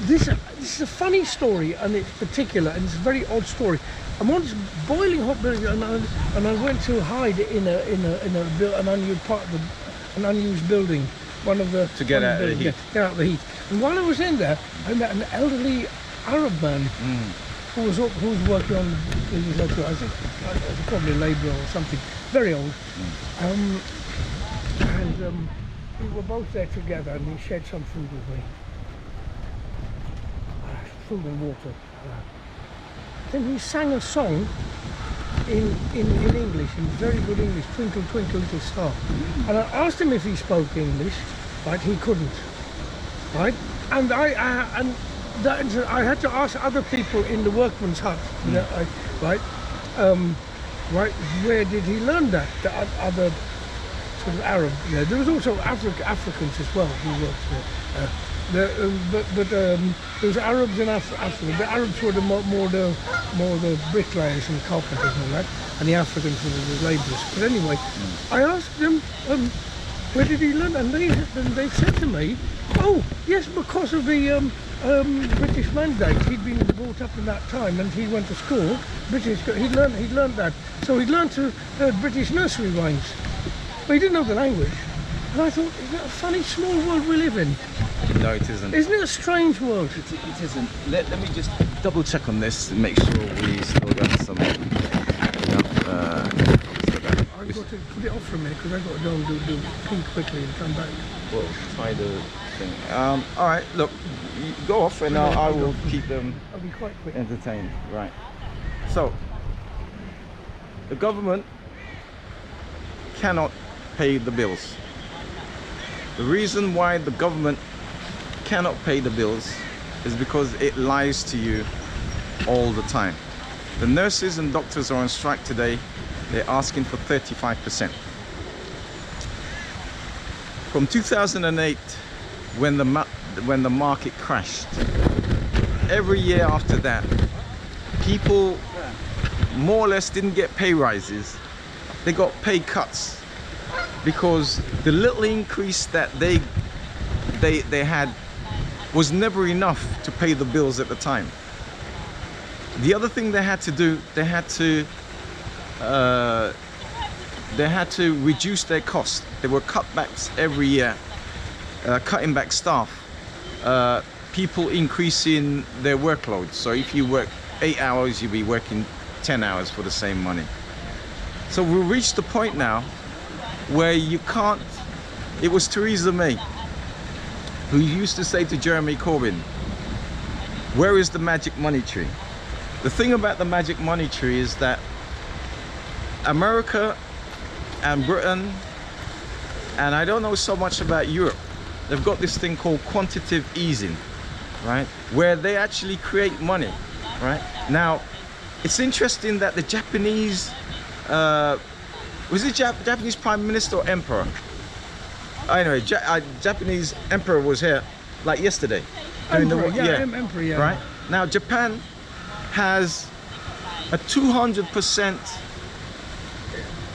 this is a funny story, and it's particular, and it's a very odd story. I'm on this boiling hot building, and I went to hide in an unused building. One of the to get out of the heat. Get out of the heat. And while I was in there, I met an elderly Arab man who was working on the I think probably a labourer or something, very old. We were both there together, and he shared some food with me, food and water. Then he sang a song in English, in very good English, Twinkle Twinkle Little Star. And I asked him if he spoke English, right? He couldn't, right? And I had to ask other people in the workman's hut, you know, right, where did he learn that? The other sort of Arab, you know, there was also Africans as well who worked there. But there was Arabs in Africa. The Arabs were more the bricklayers and carpenters and all that, and the Africans were the labourers. But anyway, I asked them where did he learn, and they said to me, oh yes, because of the British mandate. He'd been brought up in that time, and he went to school. He'd learned that. So he'd learned to British nursery rhymes, but he didn't know the language. And I thought, isn't that a funny small world we live in? no, it isn't. Isn't it a strange world? It isn't. Let me just double check on this to make sure we still got some I've got to put it off for a minute because I've got to go and do pee quickly and come back. Well, try the thing. All right, look, you go off and I will keep them I'll be quite quick. entertained. Right. So, the government cannot pay the bills. The reason why the government cannot pay the bills is because it lies to you all the time. The nurses and doctors are on strike today. They're asking for 35%. From 2008, when the market crashed, every year after that, people more or less didn't get pay rises. They got pay cuts because the little increase that they had was never enough to pay the bills at the time. The other thing they had to do, they had to reduce their costs. There were cutbacks every year, cutting back staff, people increasing their workload. So if you work 8 hours, you'll be working 10 hours for the same money. So we reached the point now where you can't. It was Theresa May who used to say to Jeremy Corbyn, where is the magic money tree? The thing about the magic money tree is that America and Britain, and I don't know so much about Europe, they've got this thing called quantitative easing, right? Where they actually create money, right? Now, it's interesting that the Japanese, was it Japanese Prime Minister or Emperor? Anyway, Japanese Emperor was here like yesterday. Emperor, Emperor, yeah. Right? Now, Japan has a 200%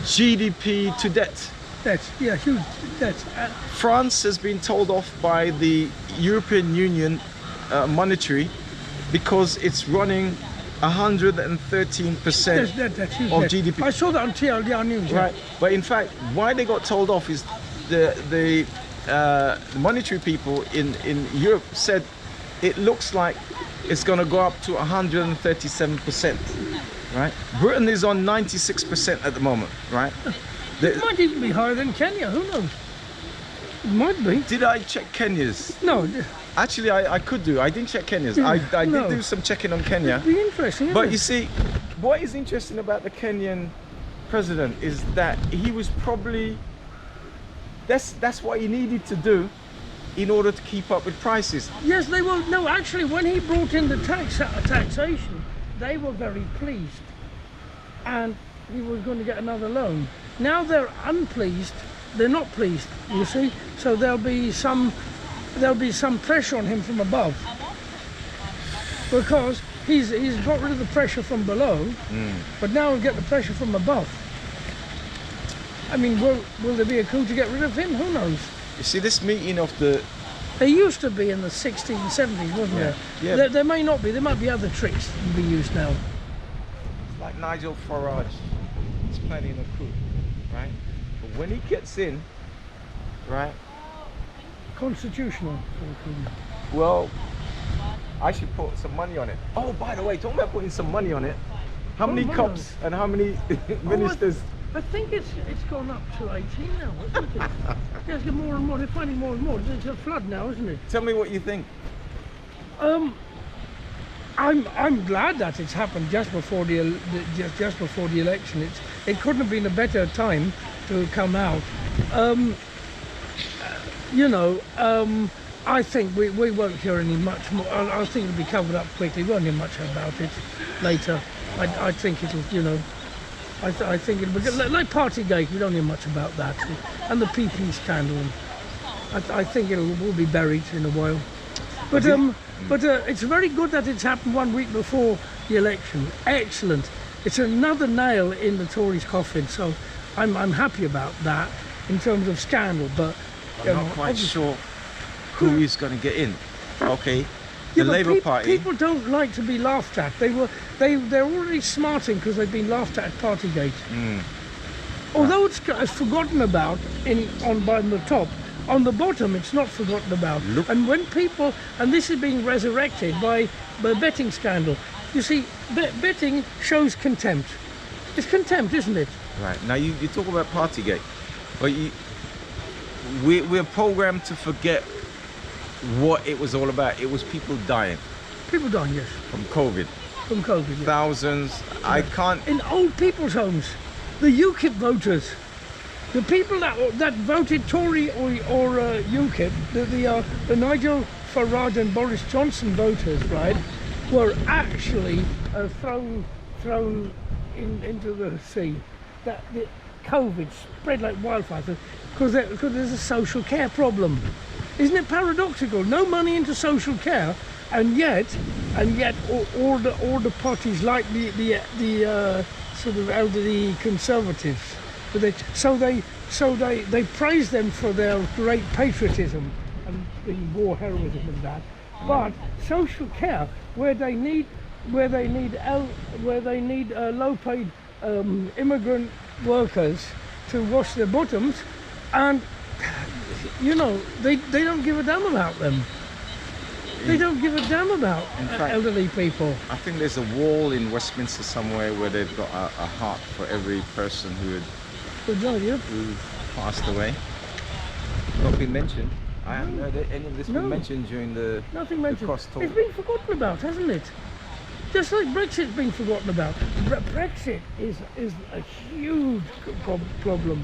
GDP to debt. That's, yeah, huge. That's, France has been told off by the European Union monetary because it's running 113% that's huge, of GDP. I saw that on TLDR News. Right, but in fact, why they got told off is the monetary people in Europe said it looks like it's going to go up to 137%. Right? Britain is on 96% at the moment, right? It might even be higher than Kenya, who knows? It might be. Did I check Kenya's? No, Actually, I could do. I didn't check Kenya's. Yeah, I no. did do some checking on Kenya. it'd be interesting, isn't But it? you see, what is interesting about the Kenyan president is that he was probably, that's what he needed to do in order to keep up with prices. Yes, they were. No, actually, when he brought in the taxation, they were very pleased, and he was going to get another loan. Now they're unpleased. They're not pleased. You see, so there'll be some pressure on him from above, because he's got rid of the pressure from below, but now he'll get the pressure from above. I mean, will there be a coup to get rid of him? Who knows? You see, this meeting of the, There used to be in the 60s and 70s, wasn't there? Yeah. There may not be. There might be other tricks that can be used now. like Nigel Farage, he's planning a coup, right? But when he gets in, right, Constitutional. well, I should put some money on it. Oh, by the way, talking about putting some money on it, how many money cops and how many ministers? I think it's gone up to 18 now, isn't it? There's more and more. They're finding more and more. It's a flood now, isn't it? Tell me what you think. I'm glad that it's happened just before the election. It couldn't have been a better time to come out. I think we won't hear any much more. I think it'll be covered up quickly. We won't hear much about it later. I think it'll, I think it'll be like Partygate. We don't hear much about that, and the PP scandal. I think it will be buried in a while. But it's very good that it's happened 1 week before the election. Excellent. It's another nail in the Tories' coffin. So I'm happy about that in terms of scandal. But I'm not quite sure who is going to get in. Okay, yeah, the Labour Party. People don't like to be laughed at. They're already smarting because they've been laughed at Partygate. Although it's forgotten about by the top, on the bottom it's not forgotten about. Look. And when people, and this is being resurrected by the betting scandal. You see, betting shows contempt. It's contempt, isn't it? Right, now you talk about Partygate, but we're programmed to forget what it was all about. It was people dying People dying, yes, from COVID. from COVID. Yeah. Thousands. I can't. In old people's homes, the UKIP voters, the people that voted Tory or UKIP, the Nigel Farage and Boris Johnson voters, right, were actually thrown into the sea. That the COVID spread like wildfire because there's a social care problem. Isn't it paradoxical? No money into social care, and yet all the parties like the sort of elderly conservatives, but they praise them for their great patriotism and the war heroism and that. But social care, where they need low-paid immigrant workers to wash their bottoms, and they don't give a damn about them. They don't give a damn about elderly people. I think there's a wall in Westminster somewhere where they've got a heart for every person who passed away. Not been mentioned. I haven't heard any of this been mentioned during the crosstalk. It's been forgotten about, hasn't it? Just like Brexit's been forgotten about. Brexit is a huge problem,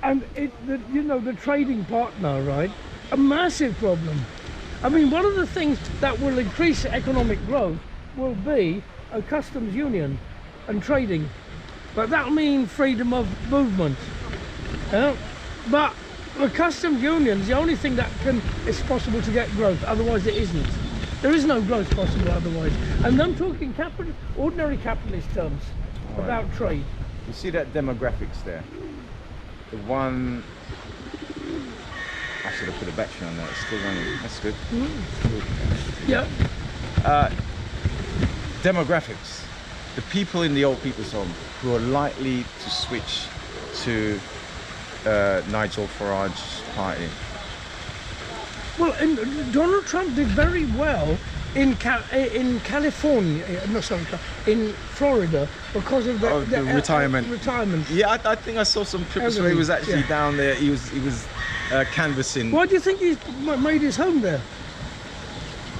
and the trading partner, right? A massive problem. I mean, one of the things that will increase economic growth will be a customs union and trading, but that'll mean freedom of movement. But the customs union's the only thing that is possible to get growth. Otherwise, it isn't. There is no growth possible otherwise. And I'm talking ordinary capitalist terms about trade. You see that demographics there? The one. I should have put a battery on that. It's still running. That's good. Yeah. Demographics. The people in the old people's home who are likely to switch to Nigel Farage's party. Well, Donald Trump did very well in California, in Florida, because of the retirement. Retirement. Yeah, I think I saw some clips where he was actually down there. He was canvassing. Why do you think he's made his home there?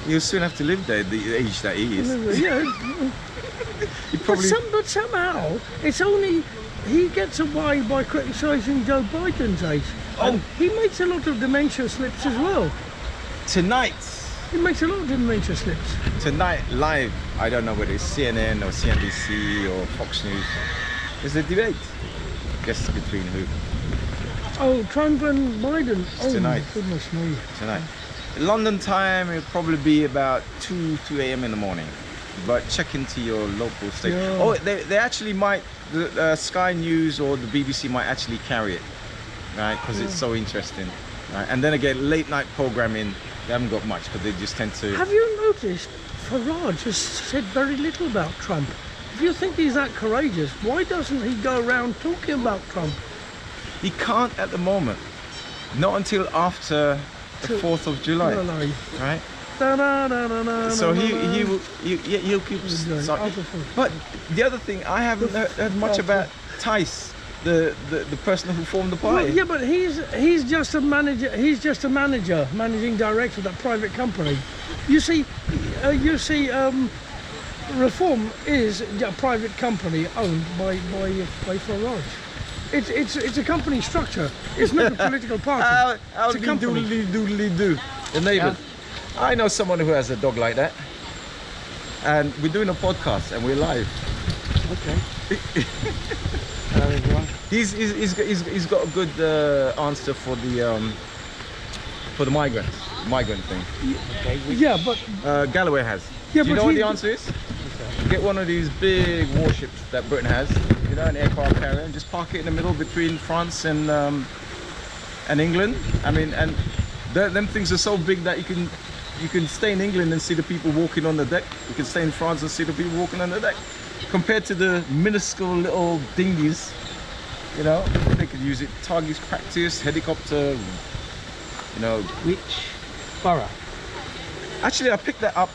He'll soon have to live there at the age that he is. Yeah. He probably. But somehow it's only he gets away by criticising Joe Biden's age. Oh. And he makes a lot of dementia slips as well. Tonight live, I don't know whether it's CNN or CNBC or Fox News, there's a debate. Guess between who? Oh, Trump and Biden. Oh, tonight. My goodness me. Tonight. London time, it'll probably be about 2 a.m. in the morning. But check into your local station. Yeah. Oh, they actually might, the Sky News or the BBC might actually carry it, right? Because it's so interesting. Right? And then again, late night programming, they haven't got much because they just tend to... Have you noticed Farage has said very little about Trump? If you think he's that courageous, why doesn't he go around talking about Trump? He can't at the moment. Not until after the 4th of July, right? So he'll keep... But the other thing, I haven't heard much about Tice, the person who formed the party. Well, yeah, but he's just a manager. He's just a managing director of that private company. You see, Reform is a private company owned by Farage. It's a company structure. It's not a political party. How It's a company. doodly-do. The neighbours. I know someone who has a dog like that. And we're doing a podcast and we're live. Okay. Hello everyone. He's got a good answer for the migrant thing. Okay. Yeah, but Galloway has. Yeah, Do you but know what he- the answer is? Get one of these big warships that Britain has, you know, an aircraft carrier, and just park it in the middle between France and England. I mean, and them things are so big that you can stay in England and see the people walking on the deck. You can stay in France and see the people walking on the deck. Compared to the minuscule little dinghies, you know, they could use it target practice, helicopter, you know. Which borough? Actually, I picked that up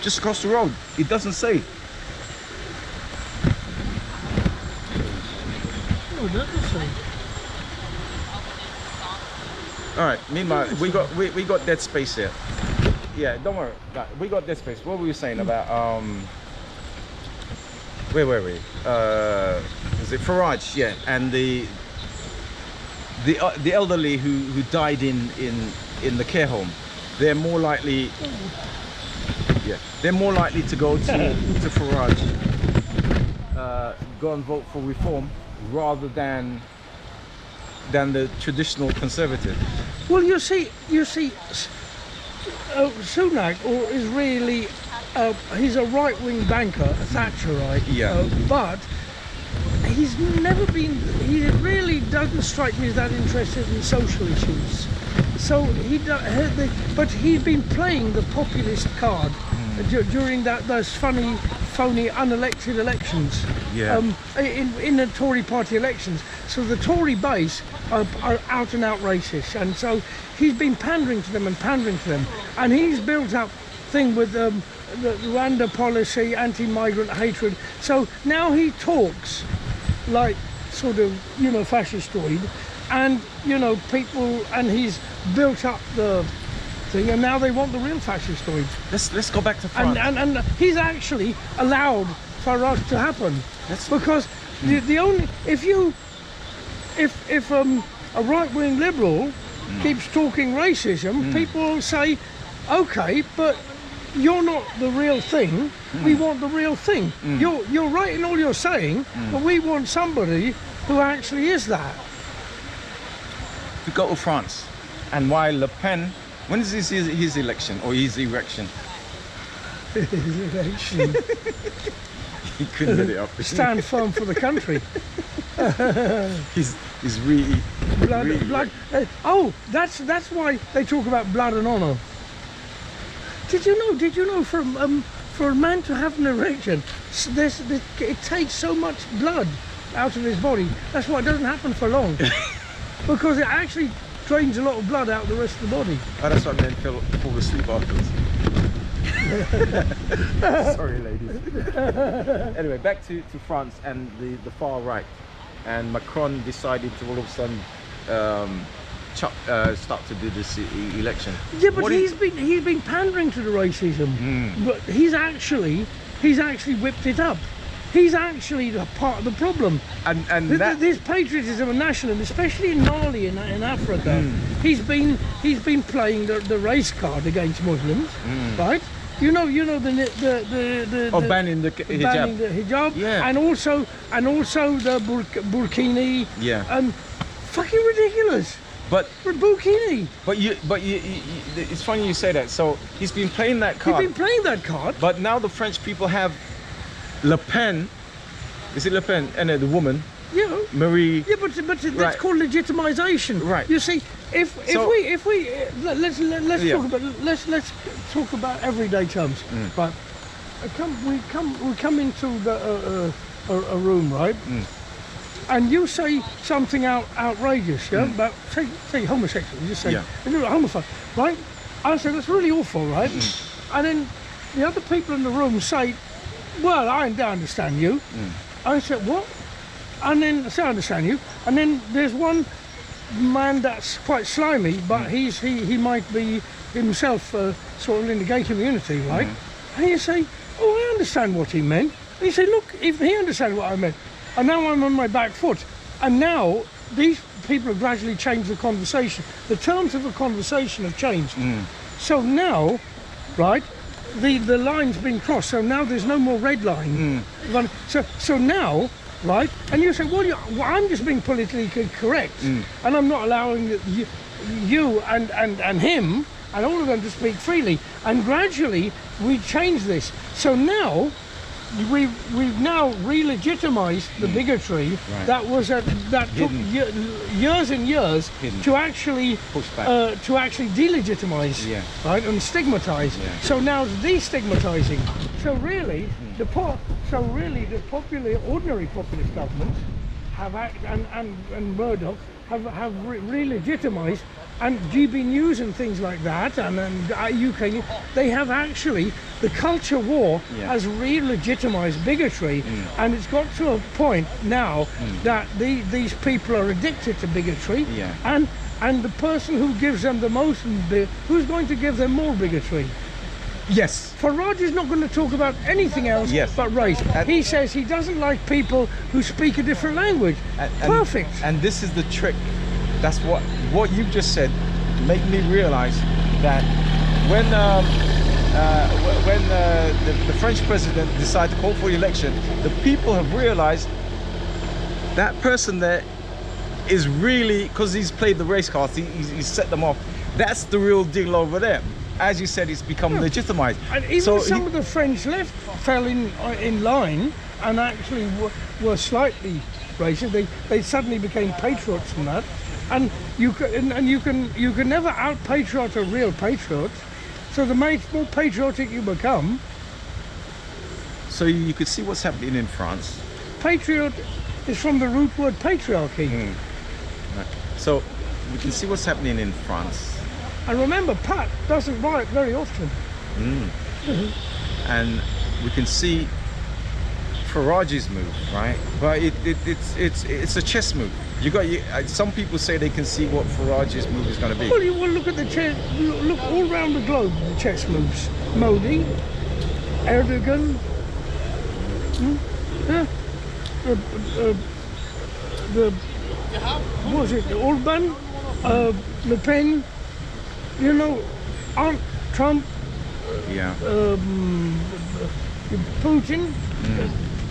just across the road. It doesn't say. oh, that's the same. All right. Meanwhile, we got dead space here. Yeah, don't worry. Right, we got dead space. What were you saying about where were we? Was it Farage? Yeah, and the elderly who died in the care home. They're more likely. Yeah, they're more likely to go to Farage, go and vote for Reform rather than the traditional Conservative. Well, you see, Sunak is really he's a right-wing banker, a Thatcherite. Yeah. But he's never been. He really doesn't strike me as that interested in social issues. So but he's been playing the populist card during those phony unelected elections. Yeah. In the Tory party elections. So the Tory base are out and out racist, and so he's been pandering to them, and he's built up thing with the Rwanda policy, anti-migrant hatred. So now he talks like sort of, you know, fascistoid, and, you know, people, and he's built up the thing, and now they want the real fascistoid. Let's go back to France. And he's actually allowed Farage to happen, because the only if a right-wing liberal keeps talking racism, people will say, okay, but you're not the real thing. We want the real thing. You're right in all you're saying, but we want somebody who actually is that. We go to France, and while Le Pen, when is his election or his erection? Election. He couldn't get it up. Stand firm for the country. He's really Blood. Oh, that's why they talk about blood and honour. Did you know for a man to have an erection, it takes so much blood out of his body. That's why it doesn't happen for long, because it actually drains a lot of blood out of the rest of the body. Oh, that's why men fall asleep afterwards. Sorry, ladies. Anyway, back to France and the far right. And Macron decided to all of a sudden start to do this election. Yeah, but What he's been pandering to the racism. But he's actually whipped it up. He's actually the part of the problem. and This patriotism and nationalism, especially in Mali in Africa, he's been playing the race card against Muslims, right? You know the banning the hijab. banning the hijab, Yeah. and also the burkini, Yeah. fucking ridiculous. But Burkini. it's funny you say that. So he's been playing that He's card. been playing that card. But now the French people have Le Pen. Is it Le Pen? And the woman, You know. Marie. Yeah, but that's Right. called legitimization. Right. You see, if So- we let's Yeah. let's talk about everyday terms. Right. We come into a room, right? And you say something outrageous, yeah, about say homosexual. You just say Yeah. homophobe, right? I say that's really awful, right? And then the other people in the room say, "Well, I understand you." I said, "What?" And then I understand you. And then there's one man that's quite slimy, but he might be himself sort of in the gay community, right? And you say, "Oh, I understand what he meant." And you say, "Look, if he understands what I meant, and now I'm on my back foot." And now these people have gradually changed the conversation. The terms of the conversation have changed. So now, right, the line's been crossed. So now there's no more red line. So now, right, and you say, well, I'm just being politically correct, and I'm not allowing you and him and all of them to speak freely. And gradually we change this. So now we've now re-legitimized the bigotry that was that took years and years to actually delegitimize, right, and stigmatize. So now it's destigmatizing. So really, the ordinary populist governments have and Murdoch have re-legitimized, and GB News and things like that, and UK, they have actually, the culture war has re-legitimized bigotry, and it's got to a point now that these people are addicted to bigotry, and the person who gives them the most, who's going to give them more bigotry? Yes. Farage is not going to talk about anything else but race. He says he doesn't like people who speak a different language. Perfect. And this is the trick. That's what you've just said made me realize that when the French president decided to call for the election, the people have realized that person there is really, because he's played the race cards, he's set them off. That's the real deal over there. As you said, it's become legitimized. And even some of the French left fell in line and actually were slightly racist. They suddenly became patriots from that. And you can never out-patriot a real patriot. So the more patriotic you become. So you could see what's happening in France. Patriot is from the root word patriarchy. Right. So we can see what's happening in France. And remember, Pat doesn't riot very often. And we can see Farage's move, right? But it's a chess move. Some people say they can see what Farage's move is going to be. Well, you will look at the chess. Look all around the globe. The chess moves. Modi, Erdogan, what was it? Orban, Le Pen. You know, Trump. Putin.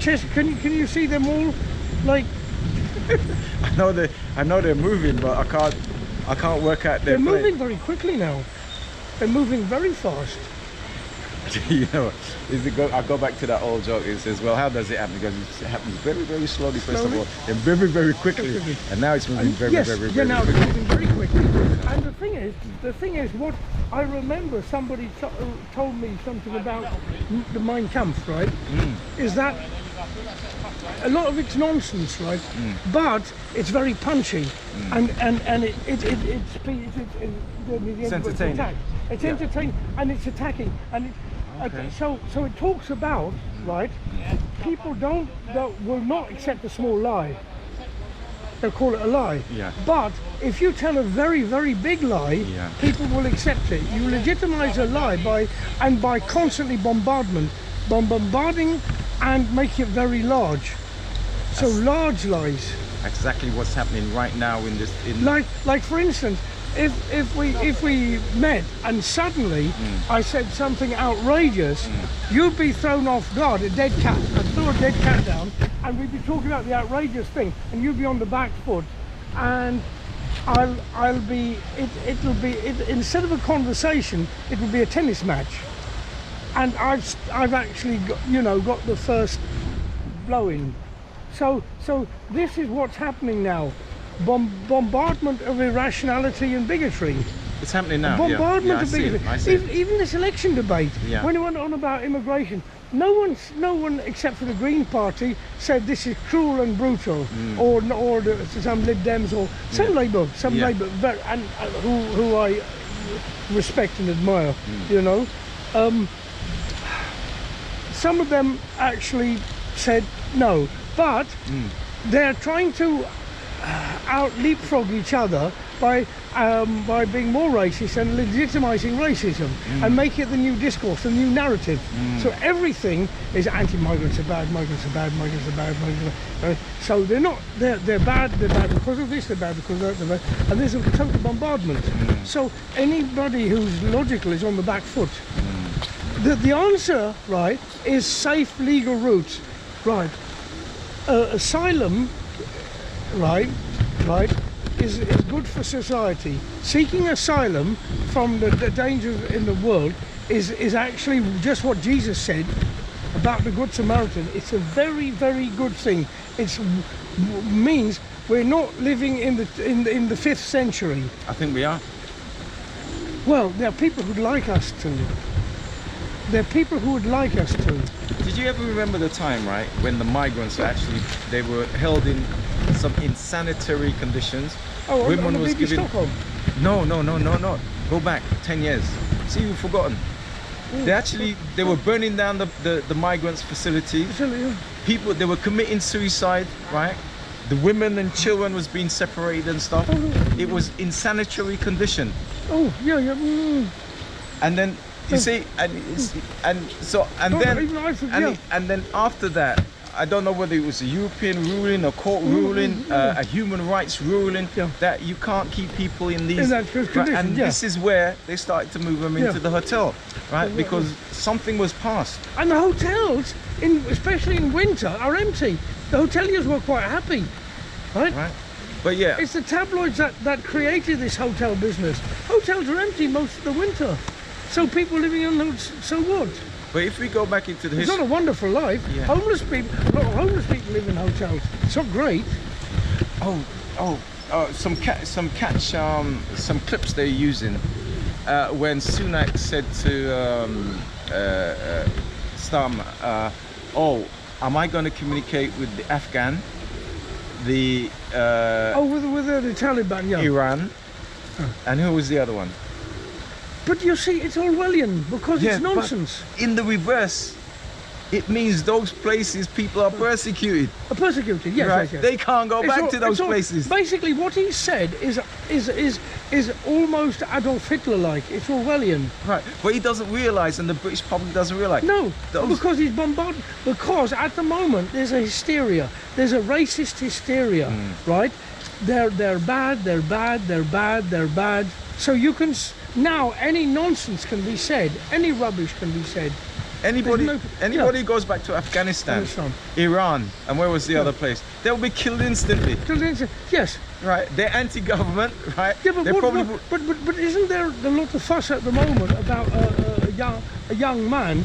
Chess. Can you see them all? Like. I know they're moving, but I can't work out their They're moving very quickly now. They're moving very fast. You know, I go back to that old joke. It says, well, how does it happen? Because it happens very, very slowly, first of all, and very, very quickly. And now it's moving very, very quickly. Now it's moving very quickly. And the thing is, what I remember somebody told me something about the Mein Kampf, right? Is that a lot of it's nonsense, right? But it's very punchy, and it's entertaining. It's entertaining, and it's attacking, and so it talks about, right? People will not accept a small lie. they'll call it a lie. Yeah. But if you tell a very, very big lie, Yeah. people will accept it. You legitimize a lie by constantly bombarding and making it very large. So large lies. Exactly what's happening right now in this. Like for instance, if we met and suddenly I said something outrageous, you'd be thrown off guard. A dead cat. I'd throw a dead cat down, and we'd be talking about the outrageous thing, and you'd be on the back foot, and I'll be. Instead of a conversation, it will be a tennis match, and I've actually got the first blow in. So this is what's happening now. Bombardment of irrationality and bigotry. It's happening now. Bombardment of bigotry. I see it. Even this election debate, Yeah. when it went on about immigration, no one except for the Green Party said this is cruel and brutal, or some Lib Dems or some Labour, and who I respect and admire. Some of them actually said no, but they're trying to out leapfrog each other by being more racist and legitimizing racism and make it the new discourse, the new narrative. So everything is anti-migrants are bad, migrants are bad, migrants are bad, migrants are bad. So they're bad because of this, they're bad because of that, and there's a total bombardment. So anybody who's logical is on the back foot. The answer, right, is safe legal routes, right? Asylum, right, is good for society. Seeking asylum from the dangers in the world is actually just what Jesus said about the Good Samaritan. It's a very, very good thing. It means we're not living in the 5th century. I think we are. Well, there are people who'd like us to. There are people who would like us to. Did you ever remember the time, right, when the migrants they were held in some insanitary conditions? Oh, Women on the was BBC given. Stockholm. No. Go back 10 years. See, you've forgotten. They were burning down the migrants' facilities. People, they were committing suicide, right? The women and children was being separated and stuff. It was in sanitary condition. Oh, yeah. And then you see, and then after that, I don't know whether it was a European ruling, a court ruling, a human rights ruling, that you can't keep people in these. And this is where they started to move them into the hotel, right? Because something was passed. And the hotels, especially in winter, are empty. The hoteliers were quite happy, right? But yeah, it's the tabloids that created this hotel business. Hotels are empty most of the winter. So people living in those, so what? But if we go back into the history, it's not a wonderful life. Yeah. Homeless people live in hotels. It's not great. Some clips they're using when Sunak said to Starmer, am I going to communicate with the Afghan, with the Taliban, Iran, and who was the other one? But you see, it's Orwellian because it's nonsense. But in the reverse, it means those places people are persecuted. Persecuted, yes, right? Yes. They can't go back to those places. Basically, what he said is almost Adolf Hitler-like. It's Orwellian. Right, but he doesn't realise, and the British public doesn't realise. No, because he's bombarded. Because at the moment there's a hysteria. There's a racist hysteria, right? They're bad. They're bad. They're bad. They're bad. So you can now any nonsense can be said. Any rubbish can be said. Anybody who goes back to Afghanistan, Iran, and where was the other place? They'll be killed instantly. Yes. Right. They're anti-government, right? Yeah, but isn't there a lot of fuss at the moment about a young man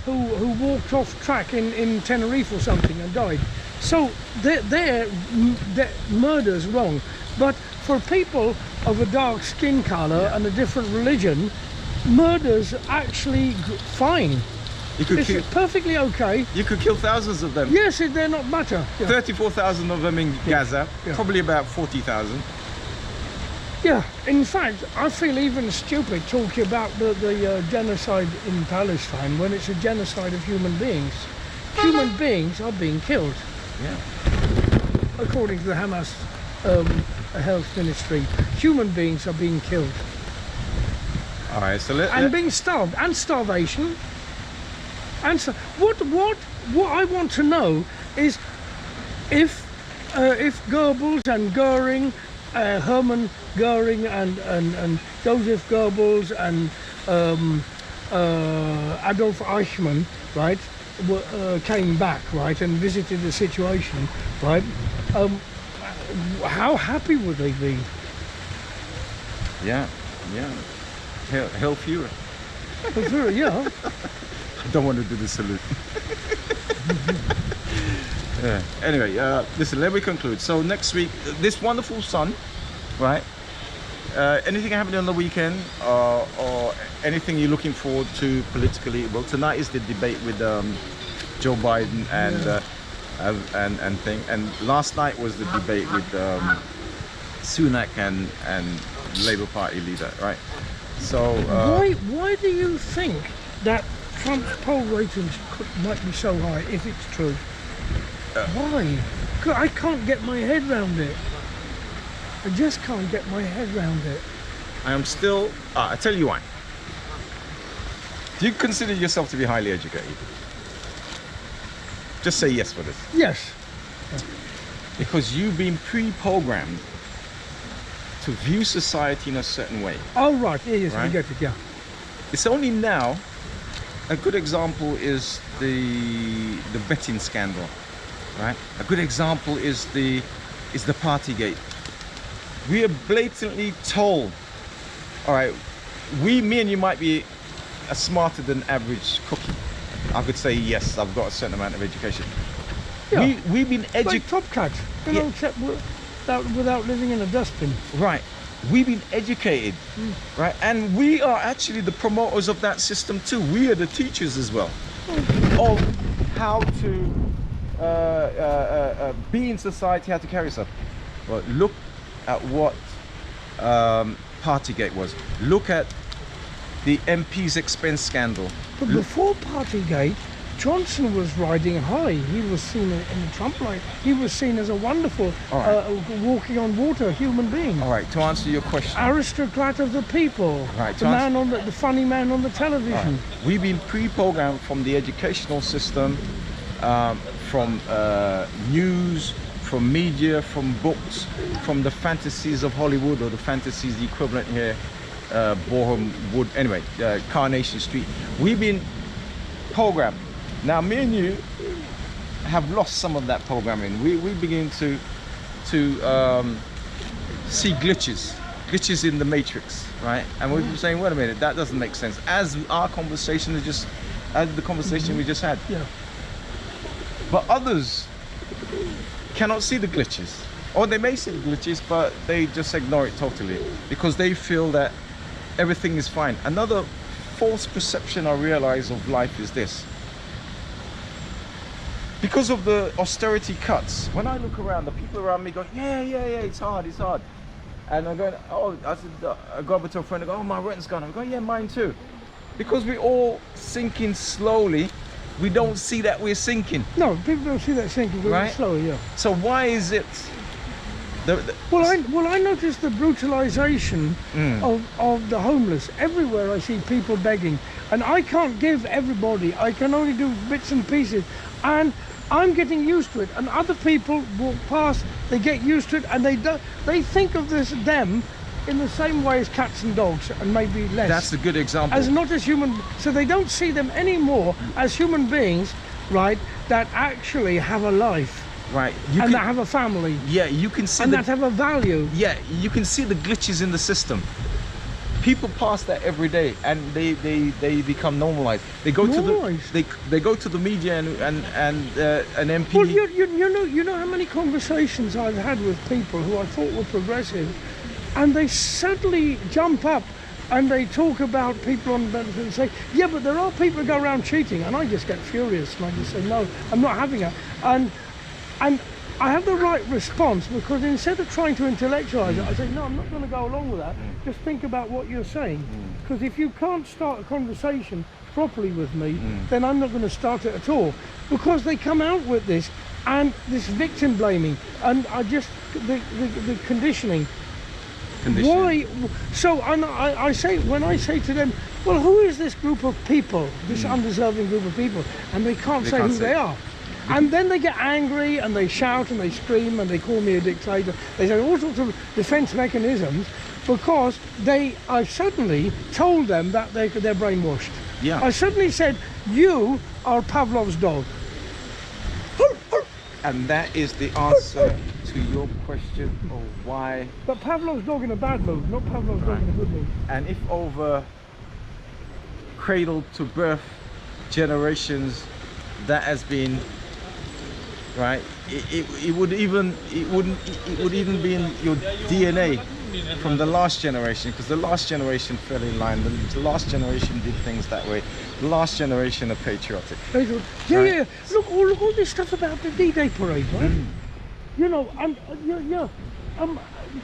who walked off track in Tenerife or something and died? So their murder's wrong. But for people of a dark skin colour and a different religion, murder's actually fine. It's perfectly okay. You could kill thousands of them. Yes, they're not matter. 34,000 of them in Gaza, probably about 40,000. Yeah, in fact, I feel even stupid talking about the genocide in Palestine when it's a genocide of human beings. Human beings are being killed. Yeah. according to the Hamas health ministry, human beings are being killed All right, so and being starved, and starvation. And so, what I want to know is if Goebbels and Goering, Hermann Goering and Joseph Goebbels and Adolf Eichmann, right, came back, right, and visited the situation, right, how happy would they be? yeah. Hell Fuhrer. Yeah. I don't want to do the salute. Yeah. Anyway, listen, let me conclude. So next week, this wonderful sun, right? Anything happening on the weekend, or anything you're looking forward to politically? Well, tonight is the debate with Joe Biden and thing, and last night was the debate with Sunak and Labour Party leader, right? So why do you think that Trump's poll ratings might be so high if it's true? Why? 'Cause I can't get my head round it. I just can't get my head round it. I am still. I tell you why. Do you consider yourself to be highly educated? Just say yes for this. Yes. Because you've been pre-programmed to view society in a certain way. Oh right. Yes, I Right? get it. Yeah. It's only now. A good example is the betting scandal, right? A good example is the Partygate. We are blatantly told, all right, me and you might be a smarter than average cookie. I could say yes, I've got a certain amount of education. Yeah. We've been Like educated, Top Cat, you know, except without living in a dustbin. right? We've been educated, right? And we are actually the promoters of that system too. We are the teachers as well of how to be in society, how to carry yourself. Well, look at what Partygate was. Look at the MP's expense scandal. But before Partygate, Johnson was riding high. He was seen in the Trump light. He was seen as a wonderful, All right. walking on water human being. All right, to answer your question, Aristocrat of the people. Right, The to man on the funny man on the television. we've been pre-programmed from the educational system, from news, from media, from books, from the fantasies of Hollywood, or the fantasies, the equivalent here, Boreham Wood, anyway, Carnation Street. We've been programmed. Now, me and you have lost some of that programming. We begin to see glitches in the matrix, right? And we're saying, wait a minute, that doesn't make sense. As our conversation is just, as the conversation we just had. Yeah. But others cannot see the glitches, or they may see the glitches, but they just ignore it totally because they feel that everything is fine. Another false perception I realize of life is this: because of the austerity cuts, when I look around, the people around me go, yeah, it's hard, and I'm going, oh, I go over to a friend and go, oh, my rent's gone. I'm going, yeah, mine too. Because we're all sinking slowly, we don't see that we're sinking. No, people don't see that sinking very Right. slowly. Yeah. So why is it? Well, I noticed the brutalisation of the homeless. Everywhere I see people begging, and I can't give everybody. I can only do bits and pieces, and I'm getting used to it. And other people walk past, they get used to it, and they think of them in the same way as cats and dogs, and maybe less. That's a good example. As not as human, so they don't see them anymore as human beings, right? That actually have a life. Right. And that have a family. Yeah, you can see And that have a value. Yeah, you can see the glitches in the system. People pass that every day, and they become normalized. They go Normalized? to they go to the media and an MP. Well, you know how many conversations I've had with people who I thought were progressive, and they suddenly jump up and they talk about people on benefits and say, yeah, but there are people who go around cheating, and I just get furious and I just say, no, I'm not having it. And I have the right response, because instead of trying to intellectualize it, I say, no, I'm not going to go along with that. Just think about what you're saying. Because if you can't start a conversation properly with me, then I'm not going to start it at all. Because they come out with this, and this victim blaming, and I just the conditioning. Why? So I say, when I say to them, well, who is this group of people, this undeserving group of people, and they can't say who they are. And then they get angry and they shout and they scream and they call me a dictator. They say all sorts of defense mechanisms because I suddenly told them that they're brainwashed. Yeah. I suddenly said, you are Pavlov's dog. And that is the answer to your question of why. But Pavlov's dog in a bad mood, not Pavlov's dog in a good mood. And if over cradle to birth generations that has been right, it would even be in your DNA from the last generation, because the last generation fell in line, the last generation did things that way, the last generation are patriotic. Yeah, right? Yeah. Look all this stuff about the D-Day parade, right? You know, and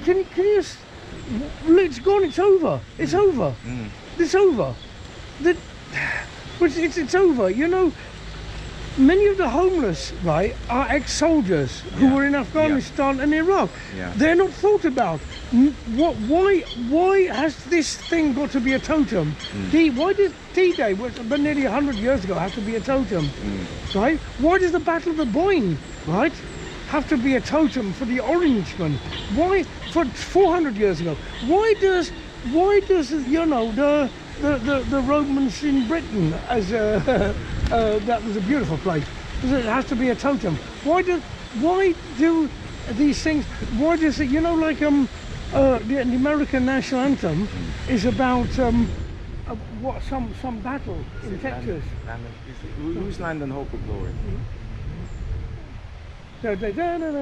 can you just, it's gone, it's over. It's over. It's over. It's over. You know, many of the homeless, right, are ex-soldiers who were in Afghanistan and Iraq. They're not thought about. Why has this thing got to be a totem? Why did D-Day, which was nearly 100 years ago, have to be a totem? Right? Why does the Battle of the Boyne, right, have to be a totem for the Orangemen? Why, for 400 years ago? Why does you know, the Romans in Britain, as that was a beautiful place, it has to be a totem? Why do these things? Why does it? You know, like the American national anthem is about what some battle in Texas. Whose Land and Hope of Glory? Stars Spangled,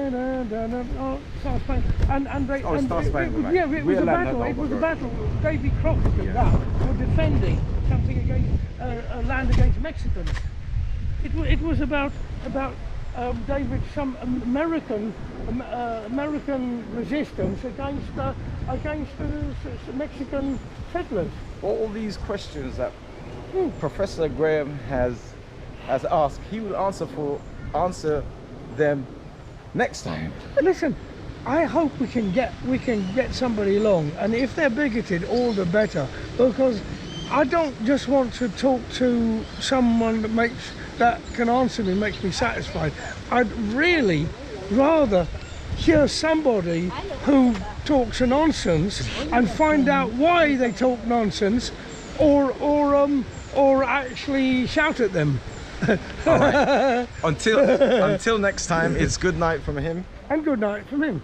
and they, Stars Spangled Banner. Yeah, it was a battle. It was a battle. Davy Crockett and that were defending something against land against Mexicans. It was about David, some American resistance against Mexican settlers. All these questions that Professor Graham has asked, he will answer them next time. Listen, I hope we can get somebody along, and if they're bigoted, all the better, because I don't just want to talk to someone that can answer me, makes me satisfied. I'd really rather hear somebody who talks nonsense and find out why they talk nonsense, or actually shout at them. All right. Until next time, it's good night from him. And good night from him.